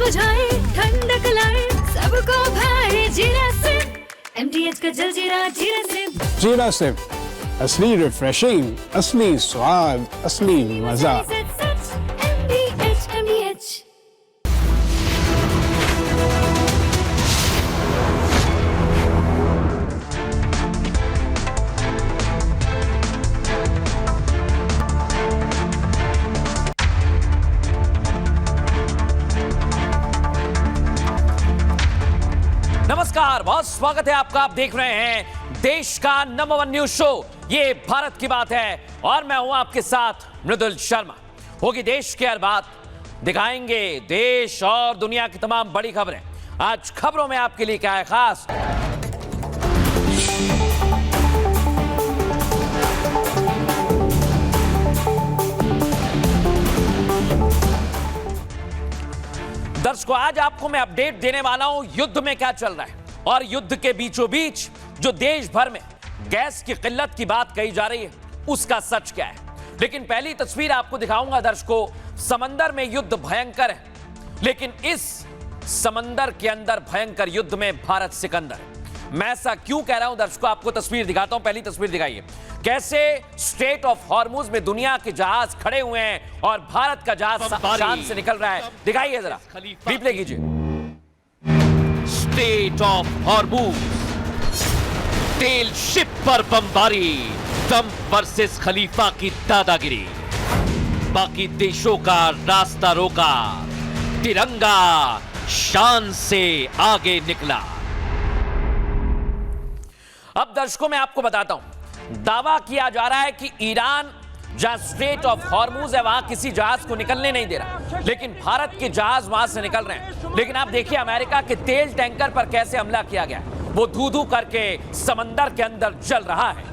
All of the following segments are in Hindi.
बुझाए, ठंडक लाए, सबको भाए जीरा सिप। MTH का जलजीरा जीरा सिप। जीरा सिप, असली रिफ्रेशिंग, असली स्वाद, असली मजा। MTH। नमस्कार, बहुत स्वागत है आपका। आप देख रहे हैं देश का नंबर 1 न्यूज शो, ये भारत की बात है, और मैं हूं आपके साथ मृदुल शर्मा। होगी देश की हर बात, दिखाएंगे देश और दुनिया की तमाम बड़ी खबरें। आज खबरों में आपके लिए क्या है खास? दर्शकों, आज आपको मैं अपडेट देने वाला हूं युद्ध में क्या चल रहा है, और युद्ध के बीचों बीच जो देश भर में गैस की किल्लत की बात कही जा रही है, उसका सच क्या है। लेकिन पहली तस्वीर आपको दिखाऊंगा दर्शकों। समंदर में युद्ध भयंकर है, लेकिन इस समंदर के अंदर भयंकर युद्ध में भारत सिकंदर है। मैं ऐसा क्यों कह रहा हूं दर्शकों, आपको तस्वीर दिखाता हूं। पहली तस्वीर दिखाइए, कैसे स्ट्रेट ऑफ हॉर्मुज में दुनिया के जहाज खड़े हुए हैं और भारत का जहाज शान से निकल रहा है। दिखाइए जरा, रिप्ले कीजिए। स्ट्रेट ऑफ हॉर्मुज, तेल शिप पर बमबारी, ट्रंप वर्सेस खलीफा की दादागिरी, बाकी देशों का रास्ता रोका, तिरंगा शान से आगे निकला। अब दर्शकों मैं आपको बताता हूं, दावा किया जा रहा है कि ईरान जहां स्ट्रेट ऑफ हॉर्मुज है वहां किसी जहाज को निकलने नहीं दे रहा, लेकिन भारत के जहाज वहां से निकल रहे हैं। लेकिन आप देखिए अमेरिका के तेल टैंकर पर कैसे हमला किया गया, वो धू धू करके समंदर के अंदर जल रहा है।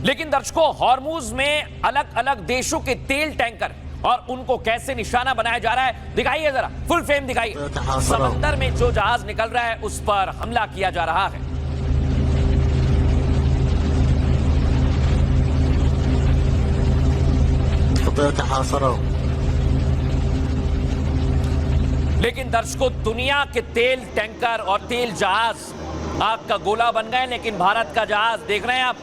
लेकिन दर्शकों, हॉर्मुज में अलग अलग देशों के तेल टैंकर और उनको कैसे निशाना बनाया जा रहा है, दिखाइए जरा, फुल फ्रेम दिखाइए। समंदर में जो जहाज निकल रहा है उस पर हमला किया जा रहा है। लेकिन दर्शकों, दुनिया के तेल टैंकर और तेल जहाज आग का गोला बन गए, लेकिन भारत का जहाज देख रहे हैं आप,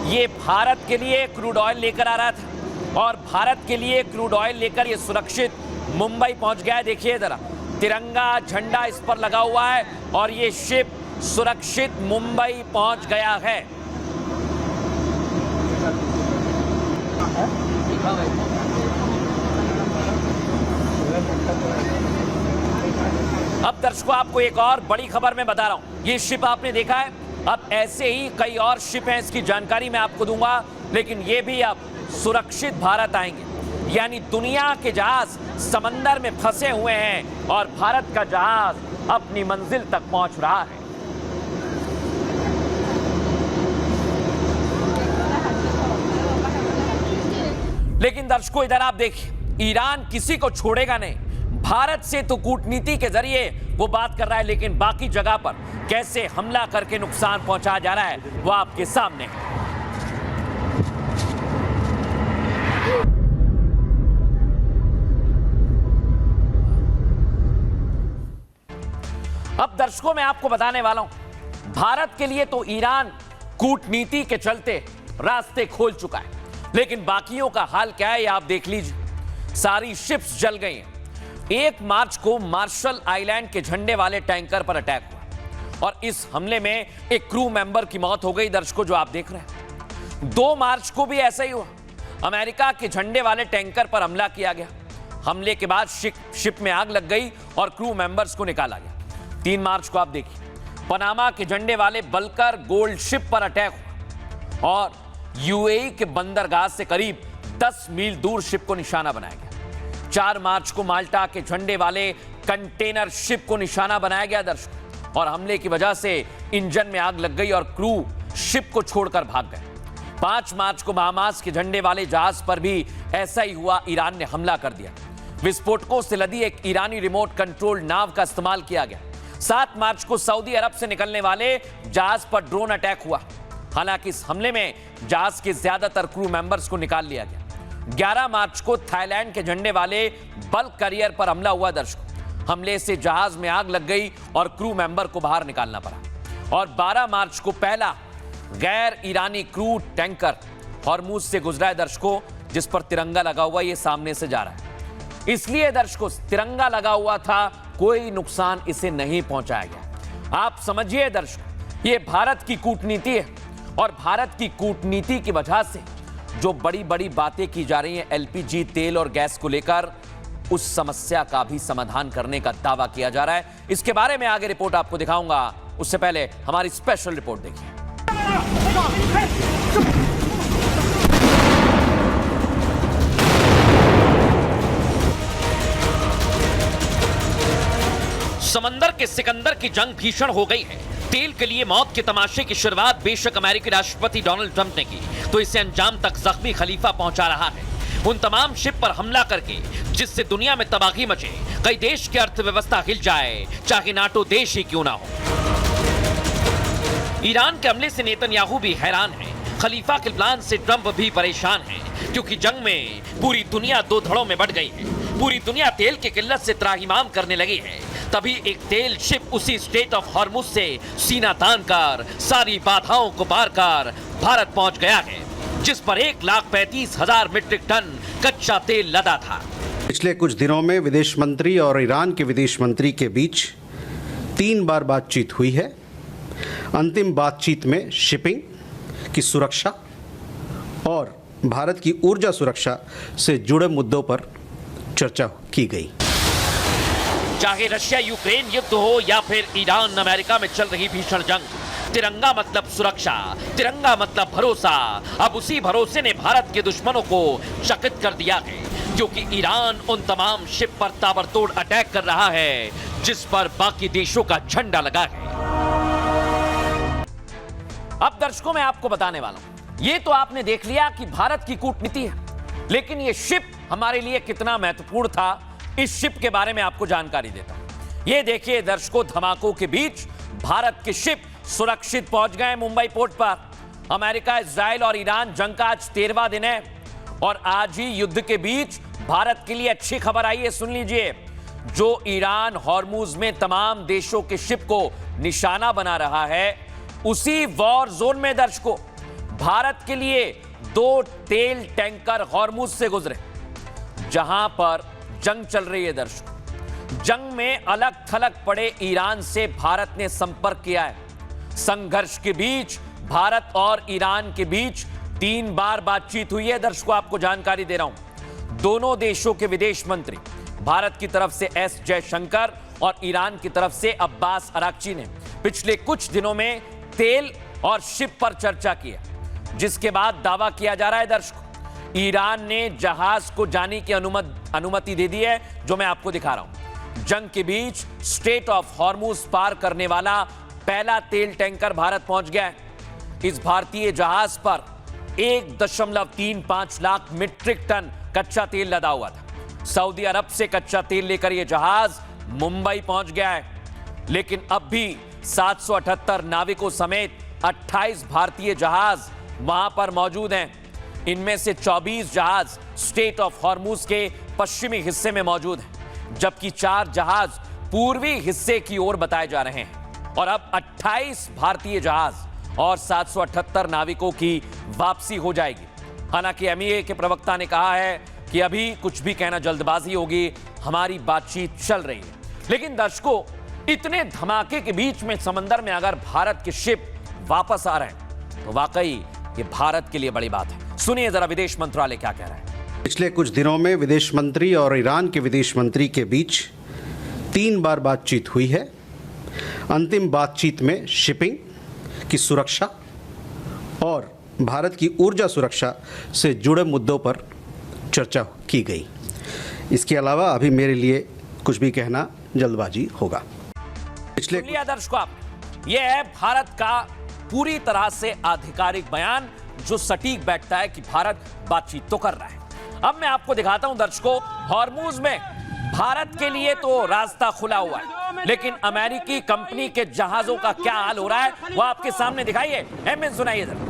ये भारत के लिए क्रूड ऑयल लेकर आ रहा था, और भारत के लिए क्रूड ऑयल लेकर ये सुरक्षित मुंबई पहुंच गया है। देखिए जरा, तिरंगा झंडा इस पर लगा हुआ है और ये शिप सुरक्षित मुंबई पहुंच गया है। अब दर्शकों, आपको एक और बड़ी खबर मैं बता रहा हूं। ये शिप आपने देखा है, अब ऐसे ही कई और शिप हैं, इसकी जानकारी मैं आपको दूंगा, लेकिन ये भी अब सुरक्षित भारत आएंगे। यानी दुनिया के जहाज समंदर में फंसे हुए हैं और भारत का जहाज अपनी मंजिल तक पहुंच रहा है। लेकिन दर्शकों, इधर आप देखिए, ईरान किसी को छोड़ेगा नहीं। भारत से तो कूटनीति के जरिए वो बात कर रहा है, लेकिन बाकी जगह पर कैसे हमला करके नुकसान पहुंचाया जा रहा है वो आपके सामने है। अब दर्शकों, मैं आपको बताने वाला हूं, भारत के लिए तो ईरान कूटनीति के चलते रास्ते खोल चुका है, लेकिन बाकियों का हाल क्या है ये आप देख लीजिए। सारी शिप्स जल गई हैं। 1 मार्च को मार्शल आइलैंड के झंडे वाले टैंकर पर अटैक हुआ और इस हमले में एक क्रू मेंबर की मौत हो गई। दर्शकों, जो आप देख रहे हैं, 2 मार्च को भी ऐसा ही हुआ। अमेरिका के झंडे वाले टैंकर पर हमला किया गया। हमले के बाद शिप में आग लग गई और क्रू मेंबर्स को निकाला गया। 3 मार्च को आप देखिए, पनामा के झंडे वाले बलकर गोल्ड शिप पर अटैक हुआ और यूएई के बंदरगाह से करीब 10 मील दूर शिप को निशाना बनाया गया। 4 मार्च को माल्टा के झंडे वाले कंटेनर शिप को निशाना बनाया गया दर्शकों, और हमले की वजह से इंजन में आग लग गई और क्रू शिप को छोड़कर भाग गए। 5 मार्च को बहामास के झंडे वाले जहाज पर भी ऐसा ही हुआ, ईरान ने हमला कर दिया। विस्फोटकों से लदी एक ईरानी रिमोट कंट्रोल नाव का इस्तेमाल किया गया। 7 मार्च को सऊदी अरब से निकलने वाले जहाज पर ड्रोन अटैक हुआ। हालांकि इस हमले में जहाज के ज्यादातर क्रू मेंबर्स को निकाल लिया गया। 11 मार्च को थाईलैंड के झंडे वाले बल्क कैरियर पर हमला हुआ। दर्शकों, हमले से जहाज में आग लग गई और क्रू मेंबर को बाहर निकालना पड़ा। और 12 मार्च को पहला गैर ईरानी क्रू टैंकर हॉर्मुज से गुजरा है दर्शकों, जिस पर तिरंगा लगा हुआ ये सामने से जा रहा है। इसलिए दर्शकों, तिरंगा लगा हुआ था, कोई नुकसान इसे नहीं पहुंचाया गया। आप समझिए दर्शकों, ये भारत की कूटनीति है और भारत की कूटनीति की वजह से जो बड़ी बड़ी बातें की जा रही हैं एलपीजी तेल और गैस को लेकर, उस समस्या का भी समाधान करने का दावा किया जा रहा है। इसके बारे में आगे रिपोर्ट आपको दिखाऊंगा, उससे पहले हमारी स्पेशल रिपोर्ट देखिए। समंदर के सिकंदर की जंग भीषण हो गई है। तेल के लिए मौत के तमाशे की शुरुआत बेशक अमेरिकी राष्ट्रपति डोनाल्ड ट्रंप ने की, तो इसे अंजाम तक जख्मी खलीफा पहुंचा रहा है। उन तमाम शिप पर हमला करके जिससे दुनिया में तबाही मचे, कई देश की अर्थव्यवस्था हिल जाए, चाहे नाटो देश ही क्यों ना हो। ईरान के हमले से नेतन्याहू भी हैरान है, खलीफा के प्लान से ट्रंप भी परेशान है, क्योंकि जंग में पूरी दुनिया दो धड़ों में बढ़ गई है। पूरी दुनिया तेल की किल्लत से त्राहिमाम करने लगी है। तभी एक तेल शिप उसी स्ट्रेट ऑफ हॉर्मुज से सीना तान कर सारी बाधाओं को पार कर भारत पहुंच गया है, जिस पर 1,35,000 मीट्रिक टन कच्चा तेल लदा था। पिछले कुछ दिनों में विदेश मंत्री और ईरान के विदेश मंत्री के बीच 3 बार बातचीत हुई है। अंतिम बातचीत में शिपिंग की सुरक्षा और भारत की ऊर्जा सुरक्षा से जुड़े मुद्दों पर चर्चा की गई। चाहे रशिया यूक्रेन युद्ध हो या फिर ईरान अमेरिका में चल रही भीषण जंग, तिरंगा मतलब सुरक्षा, तिरंगा मतलब भरोसा। अब उसी भरोसे ने भारत के दुश्मनों को चकित कर दिया है, क्योंकि ईरान उन तमाम शिप पर ताबड़तोड़ अटैक कर रहा है जिस पर बाकी देशों का झंडा लगा है। अब दर्शकों, मैं आपको बताने वाला हूं, ये तो आपने देख लिया कि भारत की कूटनीति है, लेकिन ये शिप हमारे लिए कितना महत्वपूर्ण था, इस शिप के बारे में आपको जानकारी देता हूं। ये देखिए दर्शकों, धमाकों के बीच भारत के शिप सुरक्षित पहुंच गए मुंबई पोर्ट पर। अमेरिका, इजराइल और ईरान जंग का आज 13वां दिन है और आज ही युद्ध के बीच भारत के लिए अच्छी खबर आई है। सुन लीजिए, जो ईरान हॉर्मुज में तमाम देशों के शिप को निशाना बना रहा है, उसी वॉर जोन में दर्शकों भारत के लिए 2 तेल टैंकर हॉर्मुज से गुजरे, जहां पर जंग चल रही है। दर्शकों, जंग में अलग थलग पड़े ईरान से भारत ने संपर्क किया है। संघर्ष के बीच भारत और ईरान के बीच 3 बार बातचीत हुई है। दर्शकों, आपको जानकारी दे रहा हूं, दोनों देशों के विदेश मंत्री, भारत की तरफ से एस जयशंकर और ईरान की तरफ से अब्बास अराक्ची ने पिछले कुछ दिनों में तेल और शिप पर चर्चा की है, जिसके बाद दावा किया जा रहा है दर्शकों, ईरान ने जहाज को जाने की अनुमति दे दी है, जो मैं आपको दिखा रहा हूं। जंग के बीच स्ट्रेट ऑफ हॉर्मुज पार करने वाला पहला तेल टैंकर भारत पहुंच गया है। इस भारतीय जहाज पर 1.35 लाख मीट्रिक टन कच्चा तेल लदा हुआ था। सऊदी अरब से कच्चा तेल लेकर यह जहाज मुंबई पहुंच गया है, लेकिन अब भी 778 नाविकों समेत 28 भारतीय जहाज वहां पर मौजूद हैं। इनमें से 24 जहाज स्ट्रेट ऑफ हॉर्मुज के पश्चिमी हिस्से में मौजूद हैं, जबकि 4 जहाज पूर्वी हिस्से की ओर बताए जा रहे हैं। और अब 28 भारतीय जहाज और 778 नाविकों की वापसी हो जाएगी। हालांकि एमईए के प्रवक्ता ने कहा है कि अभी कुछ भी कहना जल्दबाजी होगी, हमारी बातचीत चल रही है। लेकिन दर्शकों, इतने धमाके के बीच में समंदर में अगर भारत के शिप वापस आ रहे हैं, तो वाकई ये भारत के लिए बड़ी बात है। सुनिए जरा विदेश मंत्रालय क्या कह रहा है। पिछले कुछ दिनों में विदेश मंत्री और ईरान के विदेश मंत्री के बीच 3 बार बातचीत हुई है। अंतिम बातचीत में शिपिंग की सुरक्षा और भारत की ऊर्जा सुरक्षा से जुड़े मुद्दों पर चर्चा की गई। इसके अलावा अभी मेरे लिए कुछ भी कहना जल्दबाजी होगा। पिछले दर्शकों, यह है भारत का पूरी तरह से आधिकारिक बयान, जो सटीक बैठता है कि भारत बातचीत तो कर रहा है। अब मैं आपको दिखाता हूं दर्शकों, हॉर्मूज में भारत के लिए तो रास्ता खुला हुआ है, लेकिन अमेरिकी कंपनी के जहाजों का क्या हाल हो रहा है वो आपके सामने दिखाइए। एमएन सुनाइए जरा।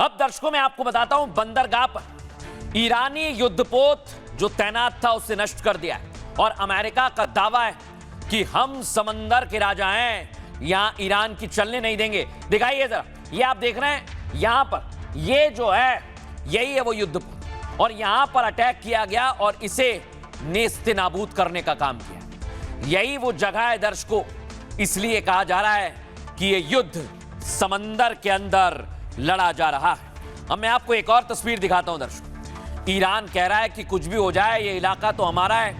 अब दर्शकों मैं आपको बताता हूं, बंदरगाह पर ईरानी युद्धपोत जो तैनात था उसे नष्ट कर दिया है और अमेरिका का दावा है कि हम समंदर के राजा हैं, यहां ईरान की चलने नहीं देंगे। दिखाइए जरा, ये आप देख रहे हैं यहां पर, ये जो है यही है वो युद्धपोत और यहां पर अटैक किया गया और इसे नेस्ते नाबूद करने का काम किया। यही वो जगह है दर्शकों, इसलिए कहा जा रहा है कि ये युद्ध समंदर के अंदर लड़ा जा रहा है। अब मैं आपको एक और तस्वीर दिखाता हूं दर्शकों। ईरान कह रहा है कि कुछ भी हो जाए ये इलाका तो हमारा है,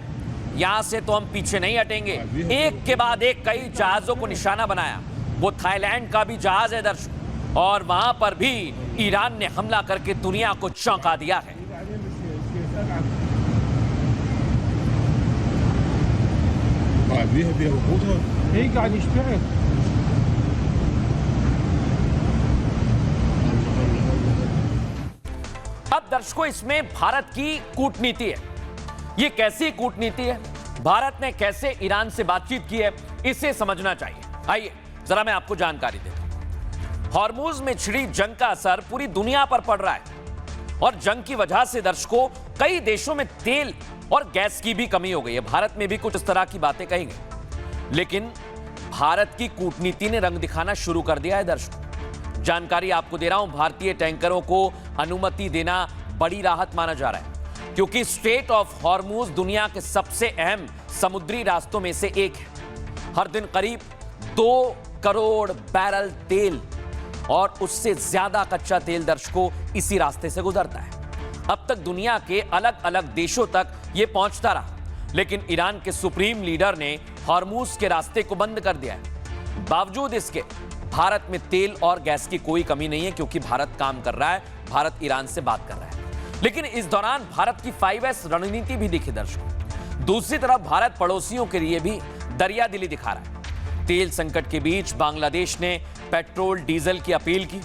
यहां से तो हम पीछे नहीं हटेंगे। एक के बाद एक कई जहाजों को निशाना बनाया। वो थाईलैंड का भी जहाज है दर्शकों और वहां पर भी ईरान ने हमला करके दुनिया को चौंका दिया है। अब दर्शकों इसमें भारत की कूटनीति है। ये कैसी कूटनीति है, भारत ने कैसे ईरान से बातचीत की है, इसे समझना चाहिए। आइए जरा मैं आपको जानकारी देता हूं। हॉर्मूज में छिड़ी जंग का असर पूरी दुनिया पर पड़ रहा है और जंग की वजह से दर्शकों कई देशों में तेल और गैस की भी कमी हो गई है। भारत में भी कुछ इस तरह की बातें कही गई, लेकिन भारत की कूटनीति ने रंग दिखाना शुरू कर दिया है दर्शकों। जानकारी आपको दे रहा हूं, भारतीय टैंकरों को अनुमति देना बड़ी राहत माना जा रहा है क्योंकि स्ट्रेट ऑफ हॉर्मूज दुनिया के सबसे अहम समुद्री रास्तों में से एक है। हर दिन करीब 2 करोड़ बैरल तेल और उससे ज्यादा कच्चा तेल दर्शकों इसी रास्ते से गुजरता है। अब तक दुनिया के अलग अलग देशों तक यह पहुंचता रहा, लेकिन ईरान के सुप्रीम लीडर ने हॉर्मूज के रास्ते को बंद कर दिया है। बावजूद इसके भारत में तेल और गैस की कोई कमी नहीं है क्योंकि भारत काम कर रहा है, भारत ईरान से बात कर रहा है। लेकिन इस दौरान भारत की 5S रणनीति भी दिखी दर्शकों। दूसरी तरफ भारत पड़ोसियों के लिए भी दरिया दिली दिखा रहा है। तेल संकट के बीच बांग्लादेश ने पेट्रोल डीजल की अपील की।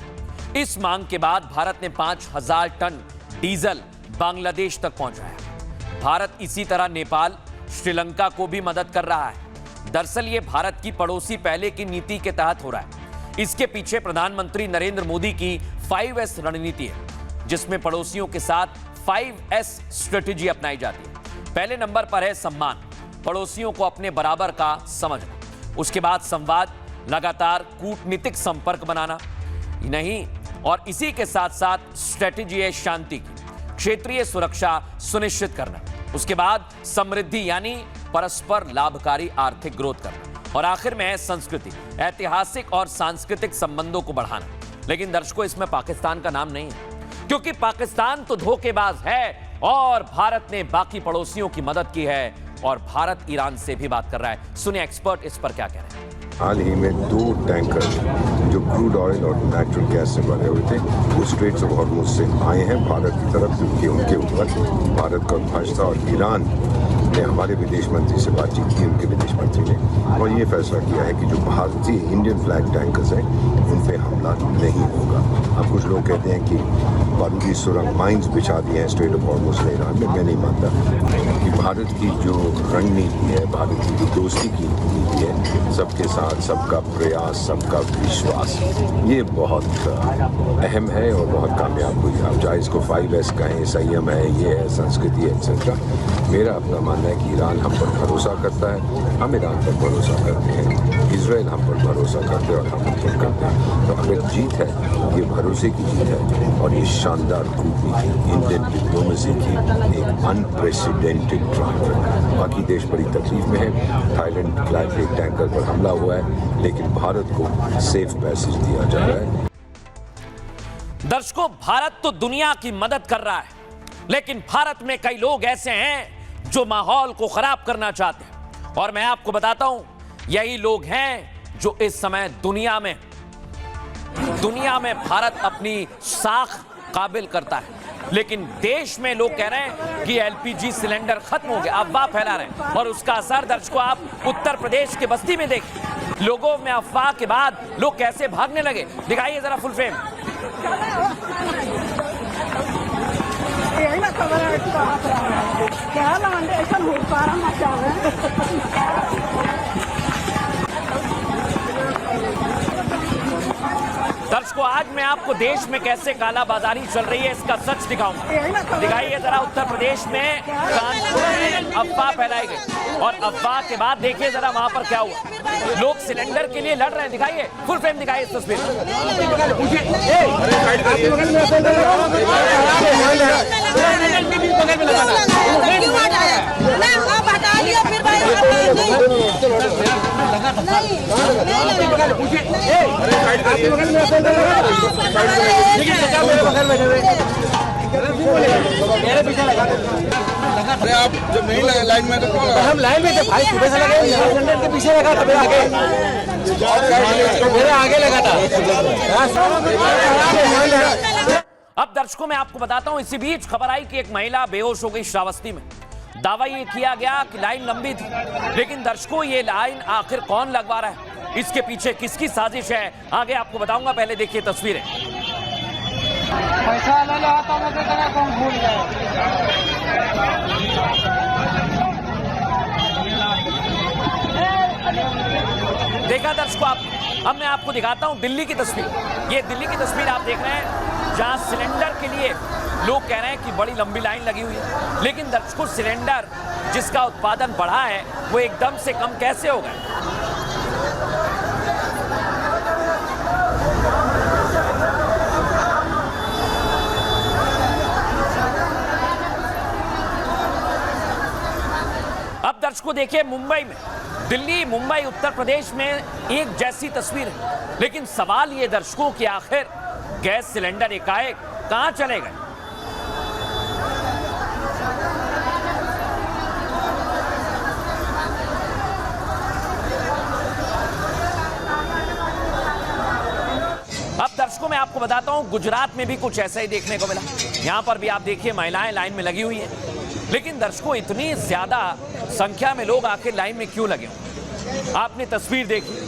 इस मांग के बाद भारत ने 5000 टन डीजल बांग्लादेश तक पहुंचाया। भारत इसी तरह नेपाल, श्रीलंका को भी मदद कर रहा है। दरअसल ये भारत की पड़ोसी पहले की नीति के तहत हो रहा है। इसके पीछे प्रधानमंत्री नरेंद्र मोदी की 5S रणनीति है, जिसमें पड़ोसियों के साथ 5S स्ट्रेटेजी अपनाई जाती है। पहले नंबर पर है सम्मान, पड़ोसियों को अपने बराबर का समझना। उसके बाद संवाद, लगातार कूटनीतिक संपर्क बनाना नहीं, और इसी के साथ साथ स्ट्रेटेजी है शांति की, क्षेत्रीय सुरक्षा सुनिश्चित करना। उसके बाद समृद्धि यानी परस्पर लाभकारी आर्थिक ग्रोथ करना, और आखिर में है संस्कृति, ऐतिहासिक और सांस्कृतिक संबंधों को बढ़ाना। लेकिन दर्शकों इसमें पाकिस्तान का नाम नहीं है क्योंकि पाकिस्तान तो धोखेबाज है और भारत ने बाकी पड़ोसियों की मदद की है और भारत ईरान से भी बात कर रहा है। सुनिए एक्सपर्ट इस पर क्या कह रहे हैं। हाल ही में 2 टैंकर जो क्रूड ऑयल और नेचुरल गैस से भरे हुए थे वो स्ट्रेट्स ऑफ हॉर्मुज से आए हैं भारत की तरफ, क्योंकि उनके ऊपर भारत का उद्भाष था और ईरान ने हमारे विदेश मंत्री से बातचीत की, उनके विदेश मंत्री ने, और ये फैसला किया है कि जो भारतीय इंडियन फ्लैग टैंकर्स हैं उन पे हमला नहीं होगा। अब कुछ लोग कहते हैं कि बारूदी सुरंग माइंस बिछा दिए हैं स्ट्रेट ऑफ हॉर्मुज ने ईरान में। मैं नहीं मानता कि भारत की जो रणनीति है, भारत की जो दोस्ती की नीति है, सबके साथ सबका प्रयास, सबका विश्वास, ये बहुत अहम है और बहुत कामयाब हुई। अब चाहे इसको 5S कहें, संयम है, ये है, संस्कृति है, एक्सेट्रा। मेरा अपना मानना है कि ईरान हम पर भरोसा करता है, हम ईरान पर भरोसा करते हैं, इजराइल हम पर भरोसा करते हैं और हम उन पर करते हैं। तो अगर जीत है, ये भरोसे की जीत है और ये शानदार कूटनीति इंडियन डिप्लोमेसी की एक अनप्रेसिडेंटेड ड्राइव है। बाकी देश बड़ी तकलीफ में है। थाईलैंड फ्लैग टैंकर पर हमला हुआ है, लेकिन भारत को सेफ पैसेज दिया जा रहा है। दर्शकों, भारत तो दुनिया की मदद कर रहा है, लेकिन भारत में कई लोग ऐसे हैं जो माहौल को खराब करना चाहते हैं, और मैं आपको बताता हूं, यही लोग हैं जो इस समय दुनिया में भारत अपनी साख काबिल करता है, लेकिन देश में लोग कह रहे हैं कि एलपीजी सिलेंडर खत्म हो गया, अफवाह फैला रहे हैं। और उसका असर दर्शकों आप उत्तर प्रदेश के बस्ती में देखिए, लोगों में अफवाह के बाद लोग कैसे भागने लगे। दिखाइए जरा फुल फ्रेम। दर्शकों आज मैं आपको देश में कैसे कालाबाजारी चल रही है इसका सच दिखाऊंगा। दिखाइए जरा उत्तर प्रदेश में कानपुर में अफवाह फैलाई गई और अफवाह के बाद देखिए जरा वहां पर क्या हुआ। लोग सिलेंडर के लिए लड़ रहे हैं। दिखाइए फुल फ्रेम, दिखाइए इस तस्वीर। अरे आप जब नहीं लगे लाइन में तो कौन लगा? हम लाइन में थे भाई, सुबह से लगे, सिलेंडर के पीछे लगा था, मेरे आगे लगा था। अब दर्शकों मैं आपको बताता हूं, इसी बीच खबर आई कि एक महिला बेहोश हो गई श्रावस्ती में। दावा ये किया गया कि लाइन लंबी थी, लेकिन दर्शकों ये लाइन आखिर कौन लगवा रहा है, इसके पीछे किसकी साजिश है, आगे आपको बताऊंगा। पहले देखिए तस्वीरें। पैसा ले लो हाथों में, कितना कौन भूल गए। देखा दर्शकों आप, अब मैं आपको दिखाता हूं दिल्ली की तस्वीर। ये दिल्ली की तस्वीर आप देख रहे हैं, जहां सिलेंडर के लिए लोग कह रहे हैं कि बड़ी लंबी लाइन लगी हुई है, लेकिन दर्शकों सिलेंडर जिसका उत्पादन बढ़ा है वो एकदम से कम कैसे हो गए। अब दर्शकों देखिए मुंबई में, दिल्ली मुंबई उत्तर प्रदेश में एक जैसी तस्वीर है, लेकिन सवाल ये दर्शकों कि आखिर गैस सिलेंडर एकाएक कहां चले गए। अब दर्शकों मैं आपको बताता हूं, गुजरात में भी कुछ ऐसा ही देखने को मिला। यहां पर भी आप देखिए महिलाएं लाइन में लगी हुई हैं, लेकिन दर्शकों इतनी ज्यादा संख्या में लोग आखिर लाइन में क्यों लगे हों। आपने तस्वीर देखी,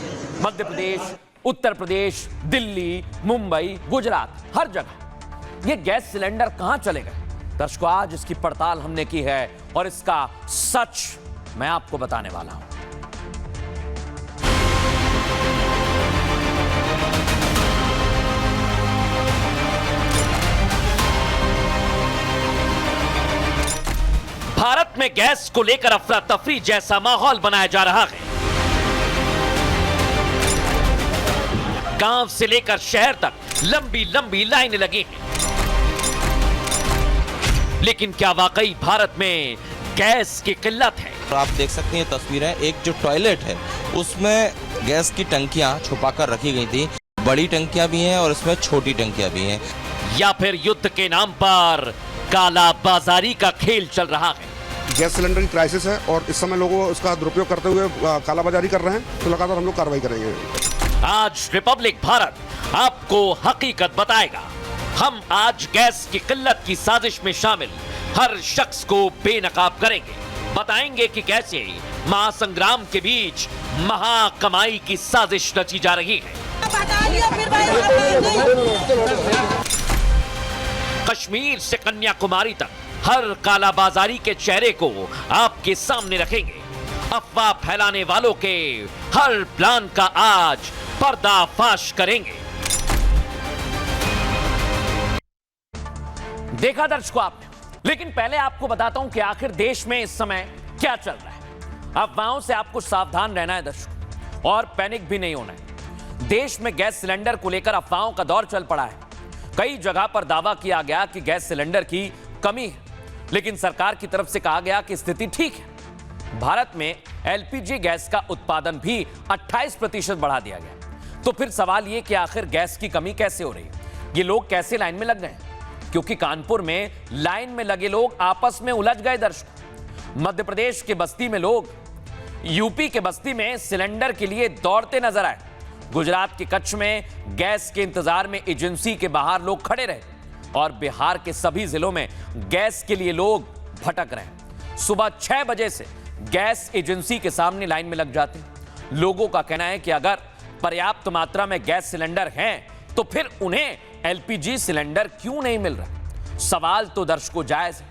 मध्य प्रदेश, उत्तर प्रदेश, दिल्ली, मुंबई, गुजरात, हर जगह ये गैस सिलेंडर कहां चले गए। दर्शकों आज इसकी पड़ताल हमने की है और इसका सच मैं आपको बताने वाला हूं। भारत में गैस को लेकर अफरा तफरी जैसा माहौल बनाया जा रहा है। गांव से लेकर शहर तक लंबी लंबी लाइनें लगी हैं। लेकिन क्या वाकई भारत में गैस की किल्लत है? आप देख सकते हैं तस्वीरें, एक जो टॉयलेट है उसमें गैस की टंकियां छुपाकर रखी गई थी। बड़ी टंकियां भी हैं और इसमें छोटी टंकियां भी हैं। या फिर युद्ध के नाम पर काला बाजारी का खेल चल रहा है। गैस सिलेंडर की क्राइसिस है और इस समय लोगों उसका दुरुपयोग करते हुए कालाबाजारी कर रहे हैं, तो लगातार हम लोग कार्रवाई करेंगे। आज रिपब्लिक भारत आपको हकीकत बताएगा। हम आज गैस की किल्लत की साजिश में शामिल हर शख्स को बेनकाब करेंगे, बताएंगे कि कैसे महासंग्राम के बीच महाकमाई की साजिश रची जा रही है। कश्मीर से कन्याकुमारी तक हर कालाबाजारी के चेहरे को आपके सामने रखेंगे। अफवाह फैलाने वालों के हर प्लान का आज पर्दाफाश करेंगे। देखा दर्शकों आपने, लेकिन पहले आपको बताता हूं कि आखिर देश में इस समय क्या चल रहा है। अफवाहों से आपको सावधान रहना है दर्शकों, और पैनिक भी नहीं होना है। देश में गैस सिलेंडर को लेकर अफवाहों का दौर चल पड़ा है। कई जगह पर दावा किया गया कि गैस सिलेंडर की कमी है, लेकिन सरकार की तरफ से कहा गया कि स्थिति ठीक है। भारत में एलपीजी गैस का उत्पादन भी 28% बढ़ा दिया गया। तो फिर सवाल यह कि आखिर गैस की कमी कैसे हो रही है, ये लोग कैसे लाइन में लग गए? क्योंकि कानपुर में लाइन में लगे लोग आपस में उलझ गए दर्शकों। मध्य प्रदेश के बस्ती में लोग यूपी के बस्ती में सिलेंडर के लिए दौड़ते नजर आए। गुजरात के कच्छ में गैस के इंतजार में एजेंसी के बाहर लोग खड़े रहे और बिहार के सभी जिलों में गैस के लिए लोग भटक रहे हैं। सुबह 6 बजे से गैस एजेंसी के सामने लाइन में लग जाते हैं। लोगों का कहना है कि अगर पर्याप्त मात्रा में गैस सिलेंडर हैं तो फिर उन्हें एलपीजी सिलेंडर क्यों नहीं मिल रहा। सवाल तो दर्शकों जायज है,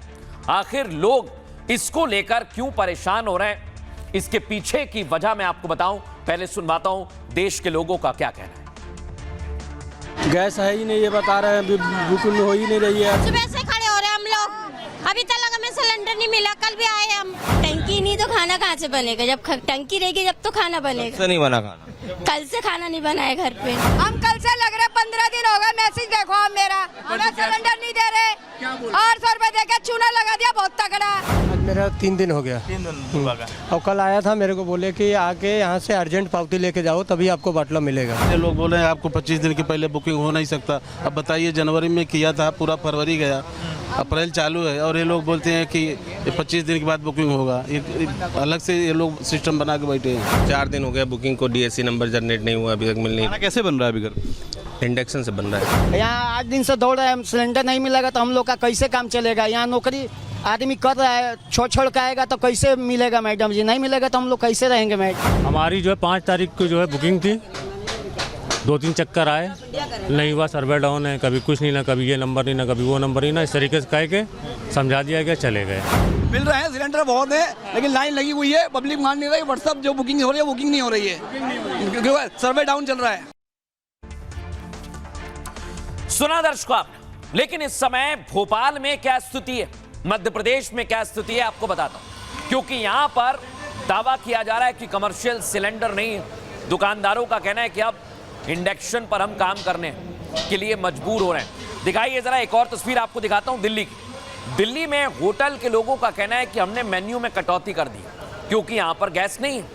आखिर लोग इसको लेकर क्यों परेशान हो रहे हैं, इसके पीछे की वजह मैं आपको बताऊं। पहले सुनवाता हूं देश के लोगों का क्या कहना है। गैस है ही नहीं, ये बता रहे हैं, बुकिंग हो ही नहीं रही है। सुबह से खड़े हो रहे हैं हम लोग, अभी तक हमें सिलेंडर नहीं मिला। कल भी आए हम। टंकी नहीं तो खाना कहाँ से बनेगा? जब टंकी रहेगी जब तो खाना बनेगा। से नहीं बना खाना, कल से खाना नहीं बना है घर पे। हम कल से लग रहे 15 दिन हो गए। मैसेज देखो आप मेरा, हमें सिलेंडर नहीं दे रहे। 800 रुपए देके चूना लगा दिया, बहुत तगड़ा। आज मेरा 3 दिन हो गया। 3 दिन और कल आया था, मेरे को बोले कि आके यहाँ से अर्जेंट पावती लेके जाओ तभी आपको बाटला मिलेगा। ये लोग बोले आपको 25 दिन के पहले बुकिंग हो नहीं सकता। अब बताइए, जनवरी में किया था, पूरा फरवरी गया, अप्रैल चालू है और ये लोग बोलते हैं कि 25 दिन के बाद बुकिंग होगा। ये अलग से ये लोग सिस्टम बना के बैठे हैं। 4 दिन हो गया बुकिंग को, डीएससी नंबर जनरेट नहीं हुआ, अभी तक मिल नहीं। कैसे बन रहा है अभी घर? इंडक्शन से बन रहा है। यहाँ 8 दिन से दौड़ रहे हैं, सिलेंडर नहीं मिलेगा तो हम लोग का कैसे काम चलेगा? यहाँ नौकरी आदमी कर रहा है, छोड़ के आएगा तो कैसे मिलेगा मैडम जी? नहीं मिलेगा तो हम लोग कैसे रहेंगे मैडम? हमारी जो है 5 तारीख को जो है बुकिंग थी, 2-3 चक्कर आए, नहीं हुआ, सर्वर डाउन है, कभी कुछ नहीं ना, कभी ये नंबर नहीं ना, कभी वो नंबर नहीं ना, इस तरीके से कह के समझा दिया गया, चले गए। मिल रहे हैं, सिलेंडर बहुत है, लेकिन लाइन लगी हुई है, पब्लिक मान नहीं रही। व्हाट्सएप जो बुकिंग हो रही है बुकिंग नहीं हो रही है, क्योंकि सर्वर डाउन चल रहा है। सुना दर्शकों आपने, लेकिन इस समय भोपाल में क्या स्थिति है, मध्य प्रदेश में क्या स्थिति है आपको बताता हूं। क्योंकि यहां पर दावा किया जा रहा है कि कमर्शियल सिलेंडर नहीं है। दुकानदारों का कहना है कि अब इंडक्शन पर हम काम करने के लिए मजबूर हो रहे हैं। दिखाइए जरा एक और तस्वीर आपको दिखाता हूं दिल्ली की। दिल्ली में होटल के लोगों का कहना है कि हमने मेन्यू में कटौती कर दी क्योंकि यहां पर गैस नहीं है।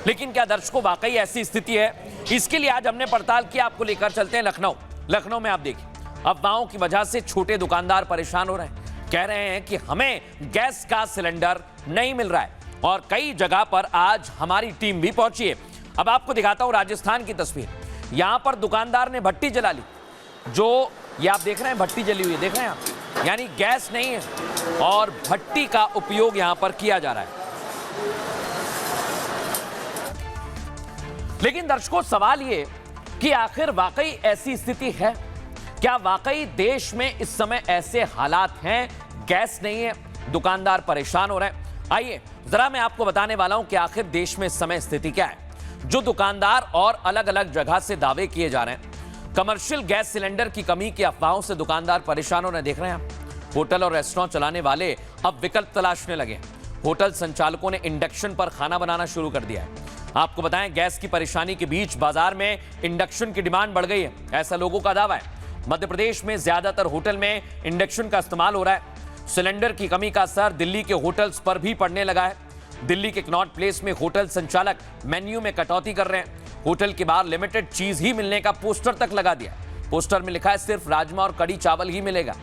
लेकिन क्या दर्शकों वाकई ऐसी स्थिति है? इसके लिए आज हमने पड़ताल की, आपको लेकर चलते हैं लखनऊ में। आप देखिए, अफवाहों की वजह से छोटे दुकानदार परेशान हो रहे हैं, कह रहे हैं कि हमें गैस का सिलेंडर नहीं मिल रहा है और कई जगह पर आज हमारी टीम भी पहुंची है। अब आपको दिखाता हूं राजस्थान की तस्वीर। यहां पर दुकानदार ने भट्टी जला ली, जो ये आप देख रहे हैं भट्टी जली हुई है, देख रहे हैं आप, यानी गैस नहीं है और भट्टी का उपयोग यहां पर किया जा रहा है। लेकिन दर्शकों सवाल ये कि आखिर वाकई ऐसी स्थिति है क्या? वाकई देश में इस समय ऐसे हालात हैं, गैस नहीं है, दुकानदार परेशान हो रहे हैं? आइए जरा मैं आपको बताने वाला हूं कि आखिर देश में इस समय स्थिति क्या है। जो दुकानदार और अलग अलग जगह से दावे किए जा रहे हैं, कमर्शियल गैस सिलेंडर की कमी की अफवाहों से दुकानदार परेशान हो रहे हैं। देख रहे हैं आप, होटल और रेस्टोरेंट चलाने वाले अब विकल्प तलाशने लगे। होटल संचालकों ने इंडक्शन पर खाना बनाना शुरू कर दिया है। आपको बताएं, गैस की परेशानी के बीच बाजार में इंडक्शन की डिमांड बढ़ गई है, ऐसा लोगों का दावा है। मध्य प्रदेश में ज्यादातर होटल में इंडक्शन का इस्तेमाल हो रहा है। सिलेंडर की कमी का असर दिल्ली के होटल्स पर भी पड़ने लगा है। दिल्ली के कनॉट प्लेस में होटल संचालक मेन्यू में कटौती कर रहे हैं। होटल के बाहर लिमिटेड चीज ही मिलने का पोस्टर तक लगा दिया। पोस्टर में लिखा है सिर्फ राजमा और कड़ी चावल ही मिलेगा।